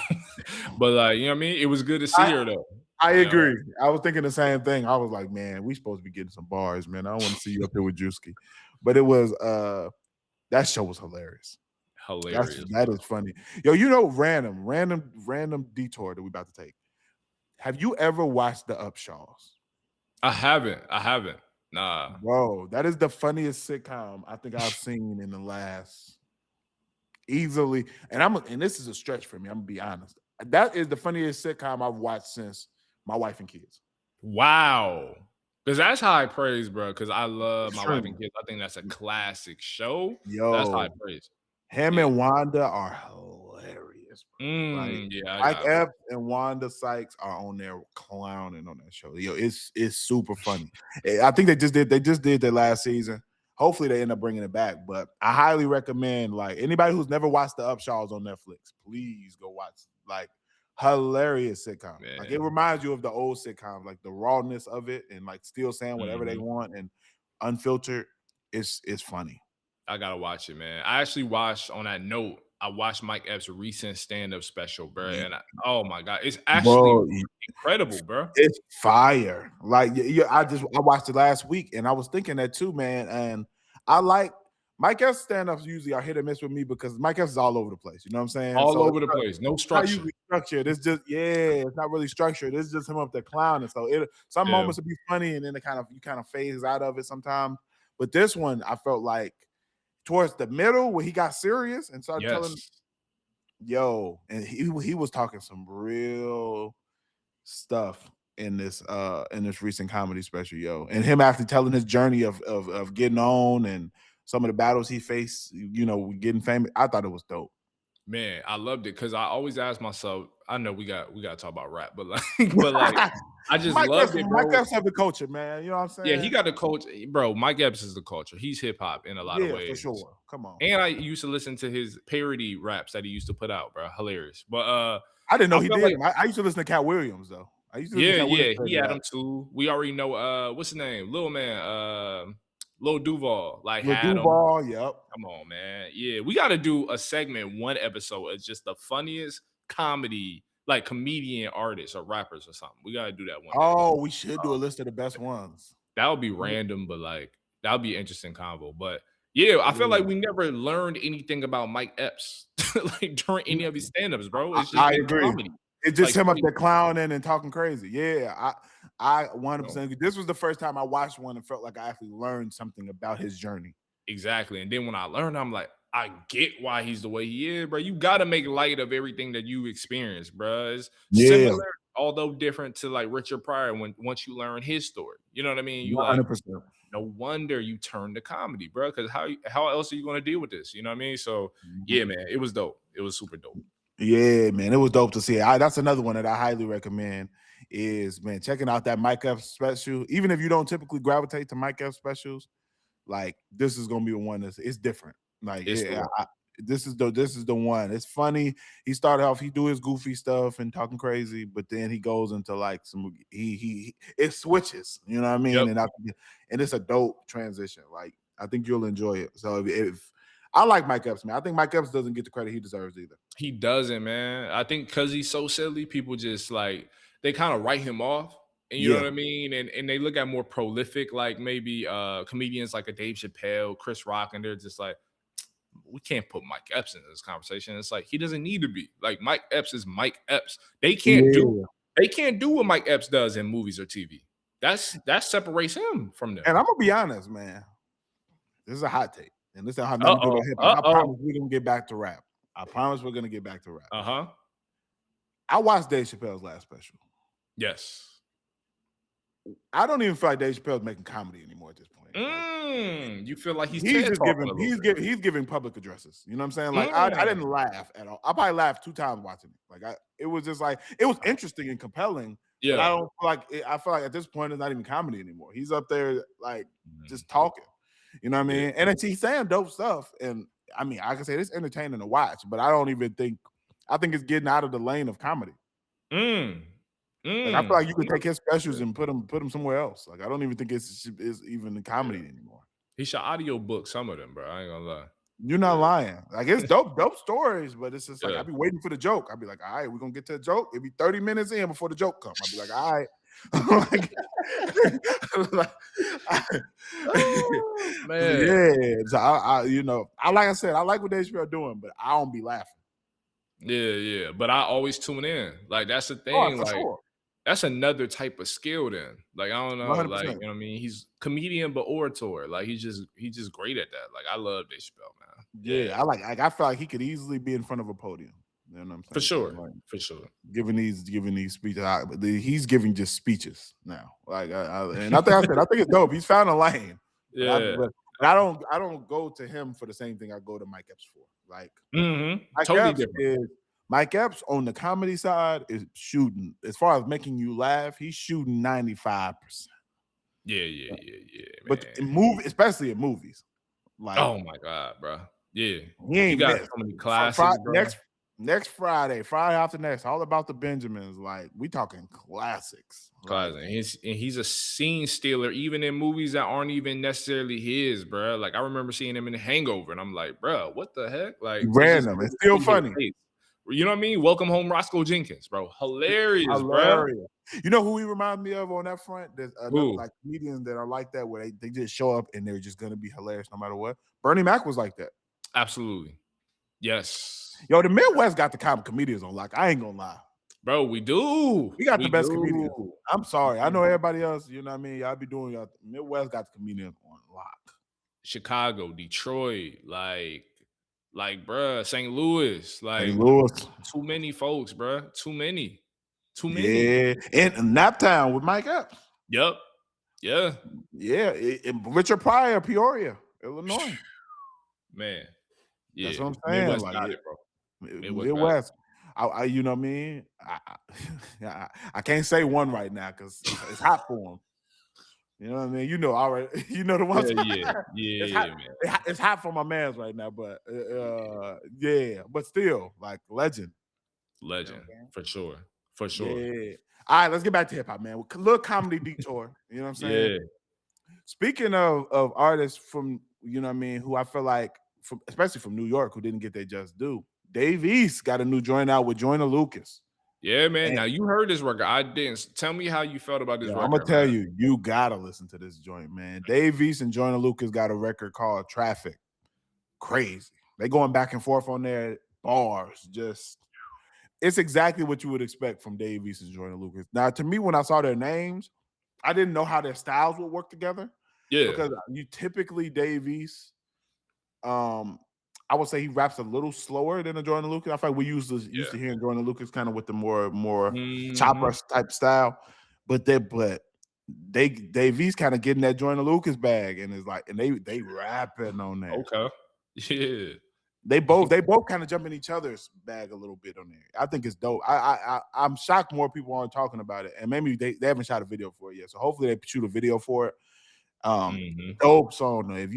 Speaker 2: But like, you know what I mean? It was good to see her though.
Speaker 1: I agree. I was thinking the same thing. I was like, man, we supposed to be getting some bars, man. I don't want to see you up here with Drewski. But it was that show was hilarious.
Speaker 2: Hilarious.
Speaker 1: That is funny. Yo, random detour that we about to take. Have you ever watched The Upshaws?
Speaker 2: I haven't. Nah.
Speaker 1: Bro, that is the funniest sitcom I think I've seen in the last easily. And this is a stretch for me. I'm gonna be honest. That is the funniest sitcom I've watched since My Wife and Kids.
Speaker 2: Wow. Because that's high praise, bro. Because I love My Wife and Kids. I think that's a classic show.
Speaker 1: Yo,
Speaker 2: that's high praise.
Speaker 1: Him and Wanda are hilarious. Mike Epps and Wanda Sykes are on there clowning on that show. Yo, it's super funny. I think they just did their last season. Hopefully they end up bringing it back. But I highly recommend, like, anybody who's never watched The Upshaws on Netflix, please go watch. Like, hilarious sitcom. Man. Like, it reminds you of the old sitcoms, like the rawness of it, and like still saying whatever they want and unfiltered. It's funny.
Speaker 2: I gotta watch it, man. I actually watched, on that note, I watched Mike Epps' recent stand-up special, bro. And oh my god, it's actually incredible, bro.
Speaker 1: It's fire. Like, I watched it last week, and I was thinking that too, man. And I like Mike Epps stand-ups usually are hit or miss with me because Mike Epps is all over the place. You know what I'm saying?
Speaker 2: All over the place. No structure.
Speaker 1: Not structured. It's just, it's not really structured. It's just him up there clowning. So some moments will be funny, and then you kind of phase out of it sometimes. But this one, I felt like towards the middle where he got serious and started telling, and he was talking some real stuff in this recent comedy special, and him actually telling his journey of getting on and some of the battles he faced, getting famous. I thought it was dope.
Speaker 2: Man, I loved it because I always ask myself, I know we got to talk about rap, but like I just loved it, bro.
Speaker 1: Mike Epps have the culture, man. You know what I'm saying?
Speaker 2: Yeah, he got the culture, bro. Mike Epps is the culture. He's hip hop in a lot of ways,
Speaker 1: for sure. Come on.
Speaker 2: And I used to listen to his parody raps that he used to put out, bro. Hilarious. But
Speaker 1: I didn't know he did. I used to listen to Cat Williams though.
Speaker 2: He had him too. We already know what's his name, Lil Man, Lil Duval, like
Speaker 1: Lil Duval, yep.
Speaker 2: Come on, man. Yeah, we got to do a segment, one episode. It's just the funniest comedy, like comedian artists or rappers or something. We got to do that one.
Speaker 1: Oh, we should do a list of the best ones.
Speaker 2: That would be random, but like that would be an interesting convo. But yeah, I feel like we never learned anything about Mike Epps like during any of his stand-ups, bro. It's just
Speaker 1: I agree.
Speaker 2: Comedy.
Speaker 1: It's just him up there clowning and talking crazy. Yeah, I 100%. This was the first time I watched one and felt like I actually learned something about his journey.
Speaker 2: Exactly. And then when I learned, I'm like, I get why he's the way he is, bro. You got to make light of everything that you experience, bro. It's similar, although different to like Richard Pryor once you learn his story. You know what I mean? You 100%. Like, no wonder you turned to comedy, bro. Because how else are you going to deal with this? You know what I mean? So yeah, man, it was dope. It was super dope.
Speaker 1: Yeah, man, it was dope to see. That's another one that I highly recommend is, man, checking out that Mike Epps special. Even if you don't typically gravitate to Mike Epps specials, like this is gonna be one it's different. Like this is the one. It's funny. He started off, he do his goofy stuff and talking crazy, but then he goes into like some it switches. You know what I mean? Yep. And it's a dope transition. Like I think you'll enjoy it. So if I like Mike Epps, man. I think Mike Epps doesn't get the credit he deserves either.
Speaker 2: He doesn't, man. I think because he's so silly, people just like they kind of write him off. And you know what I mean? And they look at more prolific, like maybe comedians like a Dave Chappelle, Chris Rock, and they're just like, we can't put Mike Epps into this conversation. It's like he doesn't need to be. Like Mike Epps is Mike Epps. They can't do what Mike Epps does in movies or TV. That separates him from them.
Speaker 1: And I'm gonna be honest, man. This is a hot take, and this don't have nothing to do with hip hop. I promise we're gonna get back to rap. I promise we're gonna get back to rap. I watched Dave Chappelle's last special.
Speaker 2: Yes.
Speaker 1: I don't even feel like Dave Chappelle's making comedy anymore at this point.
Speaker 2: You feel like he's
Speaker 1: just giving public addresses. You know what I'm saying? Like I didn't laugh at all. I probably laughed 2 times watching it. It was just like it was interesting and compelling. Yeah. But I don't feel like I feel like at this point it's not even comedy anymore. He's up there like just talking. You know what I mean? And he's saying dope stuff. And I mean, I can say it's entertaining to watch, but I don't even think I think it's getting out of the lane of comedy. Like, I feel like you could take his specials and put them somewhere else. Like I don't even think it's even a comedy anymore.
Speaker 2: He should audio book some of them, bro. I ain't gonna lie.
Speaker 1: You're not lying. Like it's dope stories, but it's just like I'd be waiting for the joke. I'd be like, all right, we're gonna get to the joke. It'd be 30 minutes in before the joke comes. I'd be like, all right. Man. Yeah. So I like I said, I like what Dave Chappelle doing, but I don't be laughing.
Speaker 2: Yeah. But I always tune in. Like that's the thing.
Speaker 1: For sure.
Speaker 2: That's another type of skill then. Like, I don't know,
Speaker 1: 100%.
Speaker 2: like, you know what I mean? He's comedian, but orator. Like, he's just great at that. Like, I love Dave Chappelle, man.
Speaker 1: Yeah. I feel like he could easily be in front of a podium. You know what I'm saying?
Speaker 2: For sure. For sure.
Speaker 1: Giving these speeches. He's giving just speeches now. Like, and I think it's dope. He's found a lane.
Speaker 2: Yeah.
Speaker 1: But I don't go to him for the same thing I go to Mike Epps for. Like,
Speaker 2: totally different.
Speaker 1: Mike Epps on the comedy side is shooting, as far as making you laugh, he's shooting 95%.
Speaker 2: Yeah.
Speaker 1: But especially in movies. Like,
Speaker 2: oh my God, bro. Yeah.
Speaker 1: He
Speaker 2: got so many classics, bro.
Speaker 1: Next Friday after next, all about the Benjamins. Like, we talking classics.
Speaker 2: Classic. And he's a scene stealer, even in movies that aren't even necessarily his, bro. Like, I remember seeing him in Hangover, and I'm like, bro, what the heck? Like,
Speaker 1: random. It's still funny.
Speaker 2: You know what I mean? Welcome Home, Roscoe Jenkins, bro. Hilarious, bro.
Speaker 1: You know who he reminds me of on that front? There's like comedians that are like that, where they just show up and they're just gonna be hilarious no matter what. Bernie Mac was like that.
Speaker 2: Absolutely. Yes.
Speaker 1: Yo, the Midwest got the comedians on lock. I ain't gonna lie.
Speaker 2: Bro, we do.
Speaker 1: We got the best comedians. I'm sorry. I know everybody else, you know what I mean? Y'all be doing y'all. Midwest got the comedians on lock.
Speaker 2: Chicago, Detroit, like, bruh, St. Louis, like, too many folks, bruh. Too many.
Speaker 1: Yeah, and Naptown with Mike Epps.
Speaker 2: Yep. Yeah.
Speaker 1: Richard Pryor, Peoria, Illinois.
Speaker 2: Man, yeah.
Speaker 1: That's what I'm saying.
Speaker 2: Midwest
Speaker 1: like,
Speaker 2: got it, bro.
Speaker 1: Midwest. I you know what I mean? I can't say one right now because it's hot for him. You know what I mean? You know already. You know the ones.
Speaker 2: Yeah,
Speaker 1: man. It's hot for my man's right now, but but still, like legend.
Speaker 2: Legend, for sure.
Speaker 1: Yeah. All right, let's get back to hip hop, man. A little comedy detour. You know what I'm saying?
Speaker 2: Yeah.
Speaker 1: Speaking of artists from, you know what I mean, who I feel like, especially from New York, who didn't get their just due. Dave East got a new joint out with Joyner Lucas.
Speaker 2: Yeah, man. And now you heard this record. I didn't. Tell me how you felt about this record.
Speaker 1: I'm gonna tell you, you gotta listen to this joint, man. Dave East and Joyner Lucas got a record called Traffic. Crazy. They going back and forth on their bars. It's exactly what you would expect from Dave East and Joyner Lucas. Now, to me, when I saw their names, I didn't know how their styles would work together.
Speaker 2: Yeah.
Speaker 1: Because you typically Dave East, I would say he raps a little slower than a Joyner Lucas. I feel like we used to hearing Joyner Lucas kind of with the more chopper type style, but Dave East kind of getting that Joyner Lucas bag, and it's like, and they rapping on that.
Speaker 2: Okay, yeah.
Speaker 1: They both kind of jump in each other's bag a little bit on there. I think it's dope. I'm shocked more people aren't talking about it, and maybe they haven't shot a video for it yet. So hopefully they shoot a video for it. Dope song. If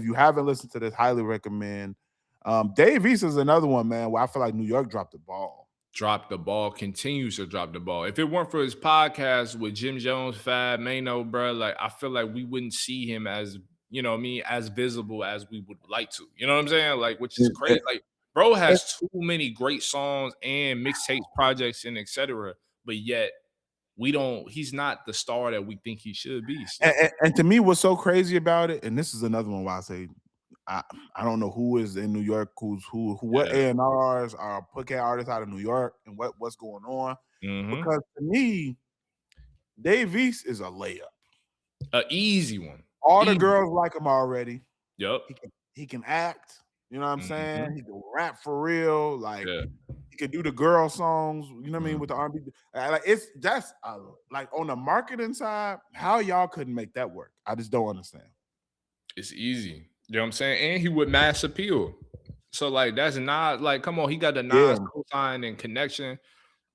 Speaker 1: you haven't listened to this, highly recommend. Dave East is another one, man, where I feel like New York dropped the ball.
Speaker 2: Continues to drop the ball. If it weren't for his podcast with Jim Jones, Fab, Mano, bro, like I feel like we wouldn't see him as, you know what I mean, as visible as we would like to. You know what I'm saying? Like, which is crazy. Like, bro has too many great songs and mixtape projects and etc. But yet he's not the star that we think he should be
Speaker 1: And,
Speaker 2: still.
Speaker 1: and, and to me, what's so crazy about it, and this is another one why I say I, I don't know who is in New York, who what
Speaker 2: Yeah.
Speaker 1: A&Rs are putting artists out of New York and what's going on.
Speaker 2: Mm-hmm.
Speaker 1: Because to me, Dave East is a layup.
Speaker 2: An easy one.
Speaker 1: All the
Speaker 2: Easy.
Speaker 1: girls like him already.
Speaker 2: Yep.
Speaker 1: He can act. You know what I'm saying?
Speaker 2: Mm-hmm.
Speaker 1: He can rap for real. Like
Speaker 2: Yeah.
Speaker 1: he can do the girl songs. You know what I mean
Speaker 2: Mm.
Speaker 1: with the R&B. Like that's like on the marketing side. How y'all couldn't make that work? I just don't understand.
Speaker 2: It's easy. You know what I'm saying? And he would mass appeal. So like that's not like come on, he got the
Speaker 1: Yeah.
Speaker 2: Nas cosign and connection.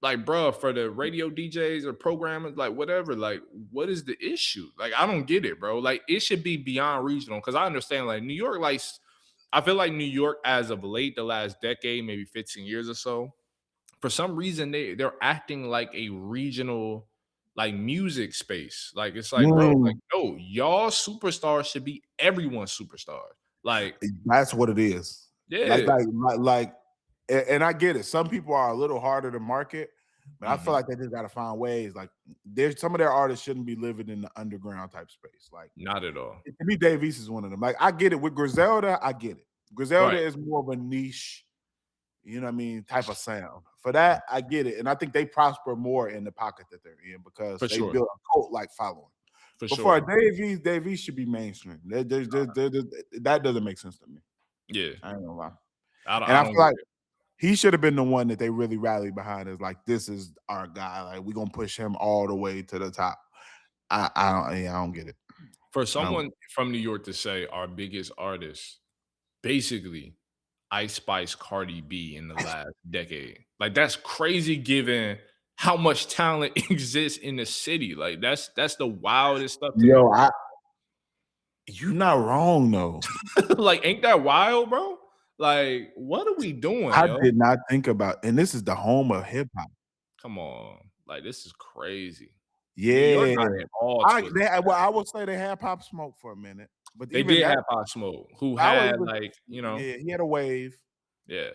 Speaker 2: Like, bro, for the radio DJs or programmers, like whatever, like what is the issue? Like, I don't get it, bro. Like, it should be beyond regional because I understand, like, New York, like, I feel like New York, as of late, the last decade, maybe 15 years or so, for some reason, they're acting like a regional, like, music space. Like, it's like, bro, like, no, y'all superstars should be everyone's superstar. Like,
Speaker 1: that's what it is.
Speaker 2: yeah.
Speaker 1: Like, and I get it. Some people are a little harder to market, but I feel like they just got to find ways. Like, there's some of their artists shouldn't be living in the underground type space. Like,
Speaker 2: Not at all.
Speaker 1: to me, Dave East is one of them. Like, I get it with Griselda. I get it. Griselda
Speaker 2: Right.
Speaker 1: is more of a niche, you know what I mean, type of sound. For that, I get it, and I think they prosper more in the pocket that they're in because
Speaker 2: For
Speaker 1: they
Speaker 2: sure.
Speaker 1: build a cult like following.
Speaker 2: For
Speaker 1: But
Speaker 2: sure.
Speaker 1: for Dave East should be mainstream. That doesn't make sense to me.
Speaker 2: Yeah.
Speaker 1: I ain't gonna lie.
Speaker 2: I
Speaker 1: feel like he should have been the one that they really rallied behind. Is like, this is our guy. Like, we're gonna push him all the way to the top. I don't get it.
Speaker 2: For someone from New York to say our biggest artist, basically Ice Spice, Cardi B in the last decade. Like, that's crazy given how much talent exists in the city. Like, that's the wildest stuff to me.
Speaker 1: Yo, you're not wrong though.
Speaker 2: Like, ain't that wild, bro? Like, what are we doing?
Speaker 1: I
Speaker 2: yo?
Speaker 1: did not think about, and this is the home of hip hop.
Speaker 2: Come on, like this is crazy. New York
Speaker 1: Yeah,
Speaker 2: got it all
Speaker 1: I
Speaker 2: twisted.
Speaker 1: would say they had Pop Smoke for a minute, but
Speaker 2: They
Speaker 1: even
Speaker 2: did
Speaker 1: that,
Speaker 2: have Pop Smoke, who
Speaker 1: I would
Speaker 2: had
Speaker 1: even,
Speaker 2: like
Speaker 1: yeah, he had a wave.
Speaker 2: yeah,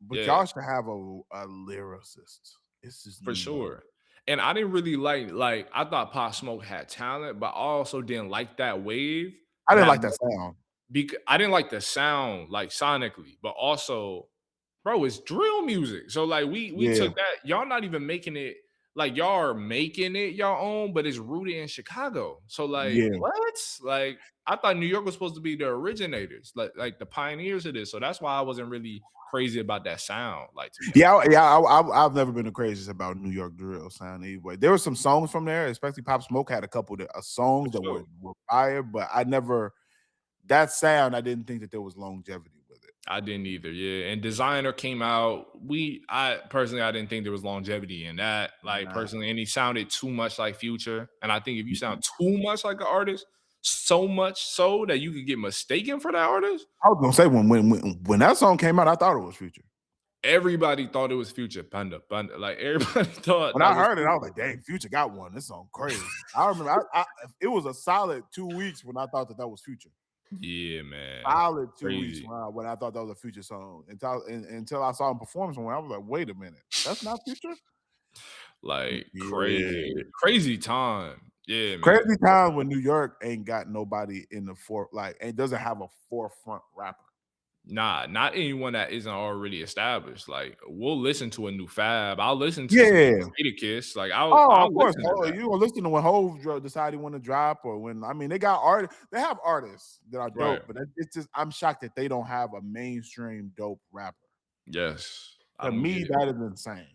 Speaker 1: But
Speaker 2: yeah.
Speaker 1: y'all should have a lyricist. It's just
Speaker 2: For sure. And I didn't really like I thought Pop Smoke had talent, but I also didn't like that wave.
Speaker 1: I didn't like that sound.
Speaker 2: I didn't like the sound, like sonically, but also, bro, it's drill music. So like we took that. Y'all not even making it like y'all are making it y'all own, but it's rooted in Chicago. So like what? Like I thought New York was supposed to be the originators, like the pioneers of this. So that's why I wasn't really crazy about that sound. Like to me.
Speaker 1: I've never been the craziest about New York drill sound anyway. There were some songs from there, especially Pop Smoke had a couple of songs that were fire, but I never, that sound, I didn't think that there was longevity with it.
Speaker 2: I didn't either. Yeah. And Designer came out. I personally, I didn't think there was longevity in that. Like personally, and he sounded too much like Future. And I think if you sound too much like an artist, so much so that you could get mistaken for that artist.
Speaker 1: I was gonna say when that song came out, I thought it was Future.
Speaker 2: Everybody thought it was Future. Panda. Like everybody thought.
Speaker 1: When I heard it, I was like, "Dang, Future got one. This song crazy." I remember, it was a solid 2 weeks when I thought that was Future.
Speaker 2: Yeah, man.
Speaker 1: Solid 2 weeks when I thought that was a Future song until I saw him perform somewhere. I was like, "Wait a minute, that's not Future."
Speaker 2: Like crazy time. Yeah, man.
Speaker 1: Crazy time when New York ain't got nobody in the and doesn't have a forefront rapper.
Speaker 2: Nah, not anyone that isn't already established. Like, we'll listen to a new Fab. I'll listen to some Kiss. Like, I'll
Speaker 1: of course.
Speaker 2: listen
Speaker 1: You gonna listen to when Hov decide he want to drop, or when they got artists. They have artists that are dope, but it's just I'm shocked that they don't have a mainstream dope rapper.
Speaker 2: Yes,
Speaker 1: to me that is insane.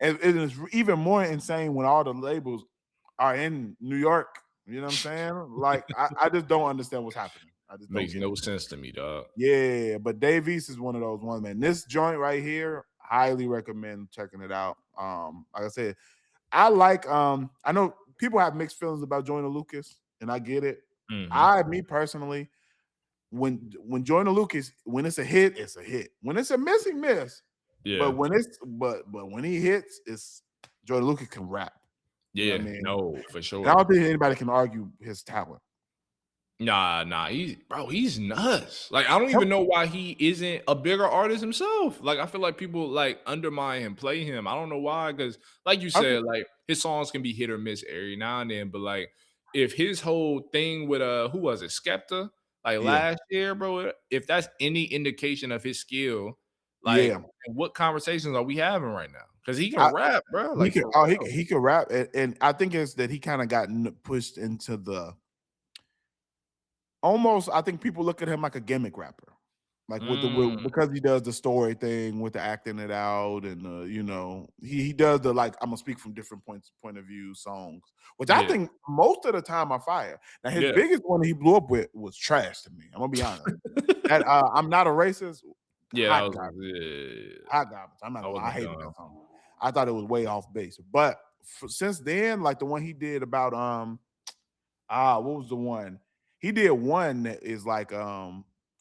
Speaker 1: And it is even more insane when all the labels are in New York. You know what I'm saying? Like, I just don't understand what's happening. I just
Speaker 2: makes no sense to me, dog.
Speaker 1: Yeah, but Dave East is one of those ones, man. This joint right here, highly recommend checking it out. Like I said, I know people have mixed feelings about Joyner Lucas, and I get it. Me personally, when Joyner Lucas, when it's a hit, it's a hit. When it's a miss, he miss. Yeah. But when he hits, it's Joyner Lucas can rap.
Speaker 2: Yeah, you know what I mean? No, for sure.
Speaker 1: And I don't think anybody can argue his talent.
Speaker 2: Nah, he's nuts. Like, I don't even know why he isn't a bigger artist himself. Like, I feel like people like undermine him, play him. I don't know why, because like you said, like his songs can be hit or miss every now and then. But like, if his whole thing with who was it, Skepta, like
Speaker 1: Yeah,
Speaker 2: last year, bro, if that's any indication of his skill, like,
Speaker 1: yeah.
Speaker 2: what conversations are we having right now? Because he can
Speaker 1: I,
Speaker 2: rap, bro.
Speaker 1: he
Speaker 2: Like
Speaker 1: can
Speaker 2: for
Speaker 1: oh
Speaker 2: real.
Speaker 1: he can rap, and I think it's that he kind of got pushed into the almost. I think people look at him like a gimmick rapper, like
Speaker 2: Mm,
Speaker 1: because he does the story thing with the acting it out, and he does the like I'm gonna speak from different point of view songs, which I
Speaker 2: yeah,
Speaker 1: think most of the time are fire. Now his
Speaker 2: yeah,
Speaker 1: biggest one he blew up with was trash to me. I'm gonna be honest. That I'm not a racist.
Speaker 2: yeah. That
Speaker 1: Hot
Speaker 2: was
Speaker 1: garbage.
Speaker 2: yeah.
Speaker 1: Hot garbage. I'm not
Speaker 2: I
Speaker 1: gonna lie. I
Speaker 2: wasn't
Speaker 1: hated
Speaker 2: done.
Speaker 1: that song. I thought it was way off base. But since then, like the one he did about what was the one? He did one that is like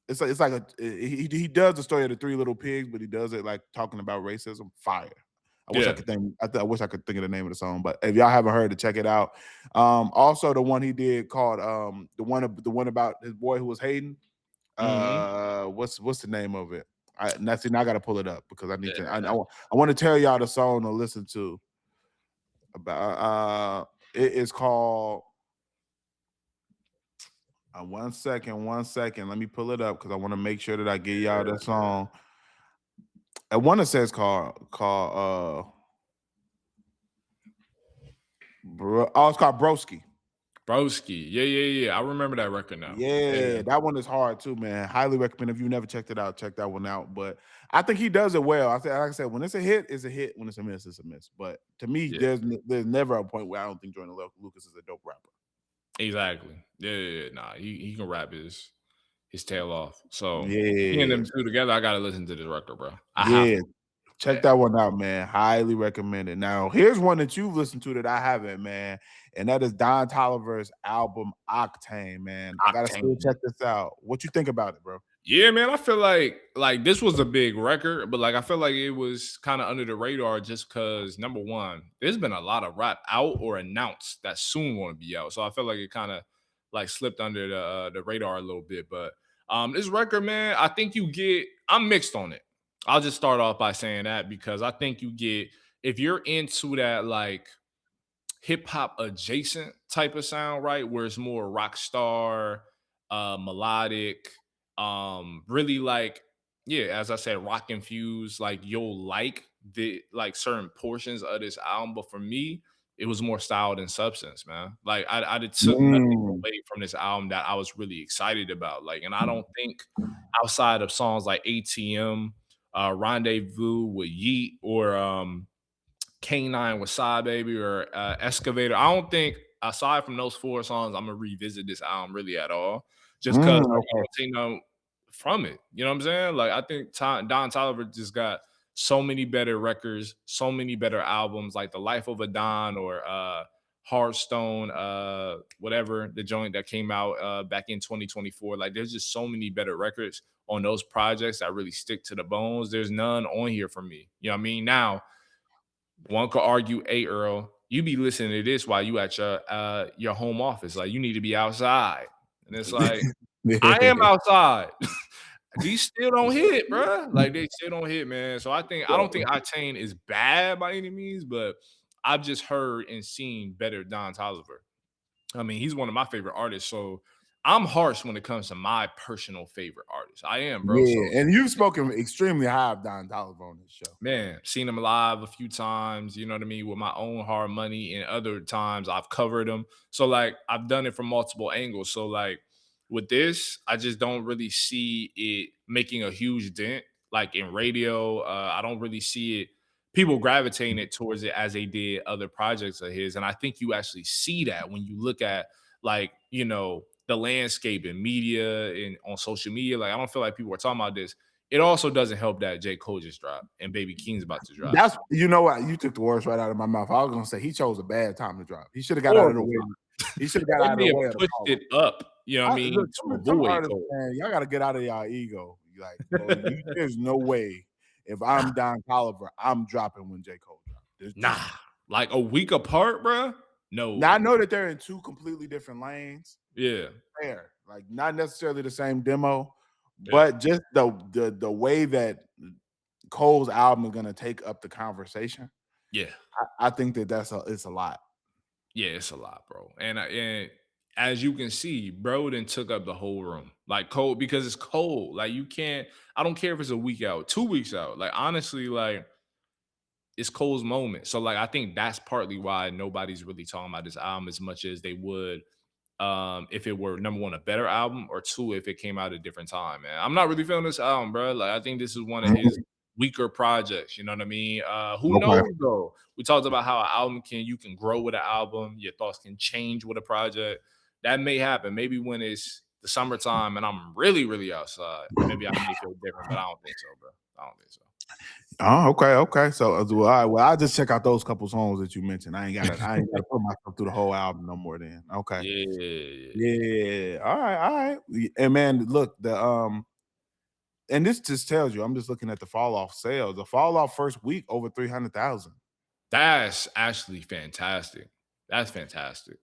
Speaker 1: it's like he does the story of the three little pigs, but he does it like talking about racism. Fire. I wish I
Speaker 2: Yeah.
Speaker 1: could think. I wish I could think of the name of the song, but if y'all haven't heard it, check it out. Also the one he did called the one about his boy who was hating.
Speaker 2: Mhm.
Speaker 1: What's the name of it? Now I got to pull it up because I need to.
Speaker 2: Yeah.
Speaker 1: I want to tell y'all the song to listen to. About it is called. One second, one second. Let me pull it up because I want to make sure that I get y'all the song. And one that says it's called Broski.
Speaker 2: Broski. Yeah. I remember that record now. Yeah.
Speaker 1: Yeah, that one is hard too, man. Highly recommend if you never checked it out, check that one out. But I think he does it well. Like I said, when it's a hit, it's a hit. When it's a miss, it's a miss. But to me,
Speaker 2: Yeah.
Speaker 1: there's never a point where I don't think Jordan Lucas is a dope rapper.
Speaker 2: Exactly. Yeah. Nah, he can rap his tail off. So seeing
Speaker 1: Yeah,
Speaker 2: them two together, I gotta listen to this record, bro. I have
Speaker 1: yeah.
Speaker 2: to.
Speaker 1: Check
Speaker 2: Yeah.
Speaker 1: that one out, man. Highly recommend it. Now, here's one that you've listened to that I haven't, man, and that is Don Tolliver's album Octane, man. I gotta still
Speaker 2: Octane.
Speaker 1: check this out. What you think about it, bro?
Speaker 2: Yeah, man. I feel like this was a big record, but like I feel like it was kind of under the radar just because number one, there's been a lot of rap out or announced that soon want to be out. So I feel like it kind of like slipped under the radar a little bit. But this record, man, I think I'm mixed on it. I'll just start off by saying that because I think you get if you're into that like hip hop adjacent type of sound, right? Where it's more rock star, melodic, really like, yeah, as I said, rock infused. Like you'll like the like certain portions of this album, but for me, it was more style than substance, man. Like I did took nothing
Speaker 1: Mm.
Speaker 2: away from this album that I was really excited about. Like, and I don't think outside of songs like ATM, Rendezvous with Yeet, or K9 with Side Baby or Excavator. I don't think aside from those four songs, I'm gonna revisit this album really at all. Just because like, you
Speaker 1: Okay.
Speaker 2: don't take no from it. You know what I'm saying? Like I think Don Tolliver just got so many better records, so many better albums, like The Life of a Don or Hearthstone, whatever the joint that came out back in 2024. Like there's just so many better records on those projects that really stick to the bones. There's none on here for me. You know what I mean? Now one could argue, hey Earl, you be listening to this while you at your home office. Like you need to be outside. And it's like, I am outside. These still don't hit, bro. Like they still don't hit, man. So I don't think Octane is bad by any means, but I've just heard and seen better Don Tolliver. I mean, he's one of my favorite artists. So I'm harsh when it comes to my personal favorite artist. I am, bro. So
Speaker 1: Yeah, and you've spoken extremely high of Don Tolliver on this show.
Speaker 2: man, seen him live a few times, you know what I mean, with my own hard money, and other times I've covered him. So like I've done it from multiple angles. So like with this, I just don't really see it making a huge dent like in radio. I don't really see it people gravitating it towards it as they did other projects of his. And I think you actually see that when you look at like, the landscape in media and on social media. Like I don't feel like people are talking about this. It also doesn't help that J. Cole just dropped and Baby Keem's about to drop.
Speaker 1: That's you know what you took the words right out of my mouth. I was gonna say he chose a bad time to drop. He should have got out of the
Speaker 2: Horrible
Speaker 1: way.
Speaker 2: time.
Speaker 1: He should have got
Speaker 2: They
Speaker 1: out of
Speaker 2: may
Speaker 1: the
Speaker 2: have
Speaker 1: way of the
Speaker 2: pushed
Speaker 1: call.
Speaker 2: it up, you know what I
Speaker 1: Look,
Speaker 2: mean, to
Speaker 1: some
Speaker 2: avoid
Speaker 1: artists,
Speaker 2: Cole.
Speaker 1: man, y'all got to get out of y'all ego. Like, bro, there's no way if I'm Don Tolliver, I'm dropping when J. Cole drops. There's
Speaker 2: Nah,
Speaker 1: just
Speaker 2: like a week apart, bruh?
Speaker 1: now I
Speaker 2: No.
Speaker 1: know that they're in two completely different lanes.
Speaker 2: Yeah.
Speaker 1: Fair. Like not necessarily the same demo,
Speaker 2: Yeah.
Speaker 1: but just the way that Cole's album is gonna take up the conversation.
Speaker 2: Yeah.
Speaker 1: I think it's a lot.
Speaker 2: Yeah, it's a lot, bro. And as you can see, bro then took up the whole room. Like cold because it's cold. Like you can't, I don't care if it's a week out, 2 weeks out. Like honestly, like it's Cole's moment. So like I think that's partly why nobody's really talking about this album as much as they would if it were number one, a better album, or two, if it came out at a different time, man. I'm not really feeling this album, bro. Like I think this is one of his
Speaker 1: Mhm.
Speaker 2: weaker projects. You know what I mean? Who
Speaker 1: Okay.
Speaker 2: knows though? We talked about how an album you can grow with an album, your thoughts can change with a project. That may happen. Maybe when it's the summertime and I'm really, really outside, maybe I may feel different, but I don't think so, bro. I don't think so.
Speaker 1: Oh, okay, okay. So, well, all right, well, I'll just check out those couple songs that you mentioned. I ain't gotta put myself through the whole album no more. Then, okay,
Speaker 2: Yeah.
Speaker 1: yeah, all right, all right. And man, look, and this just tells you. I'm just looking at the fall off sales. The fall off first week over 300,000.
Speaker 2: That's actually fantastic. That's fantastic.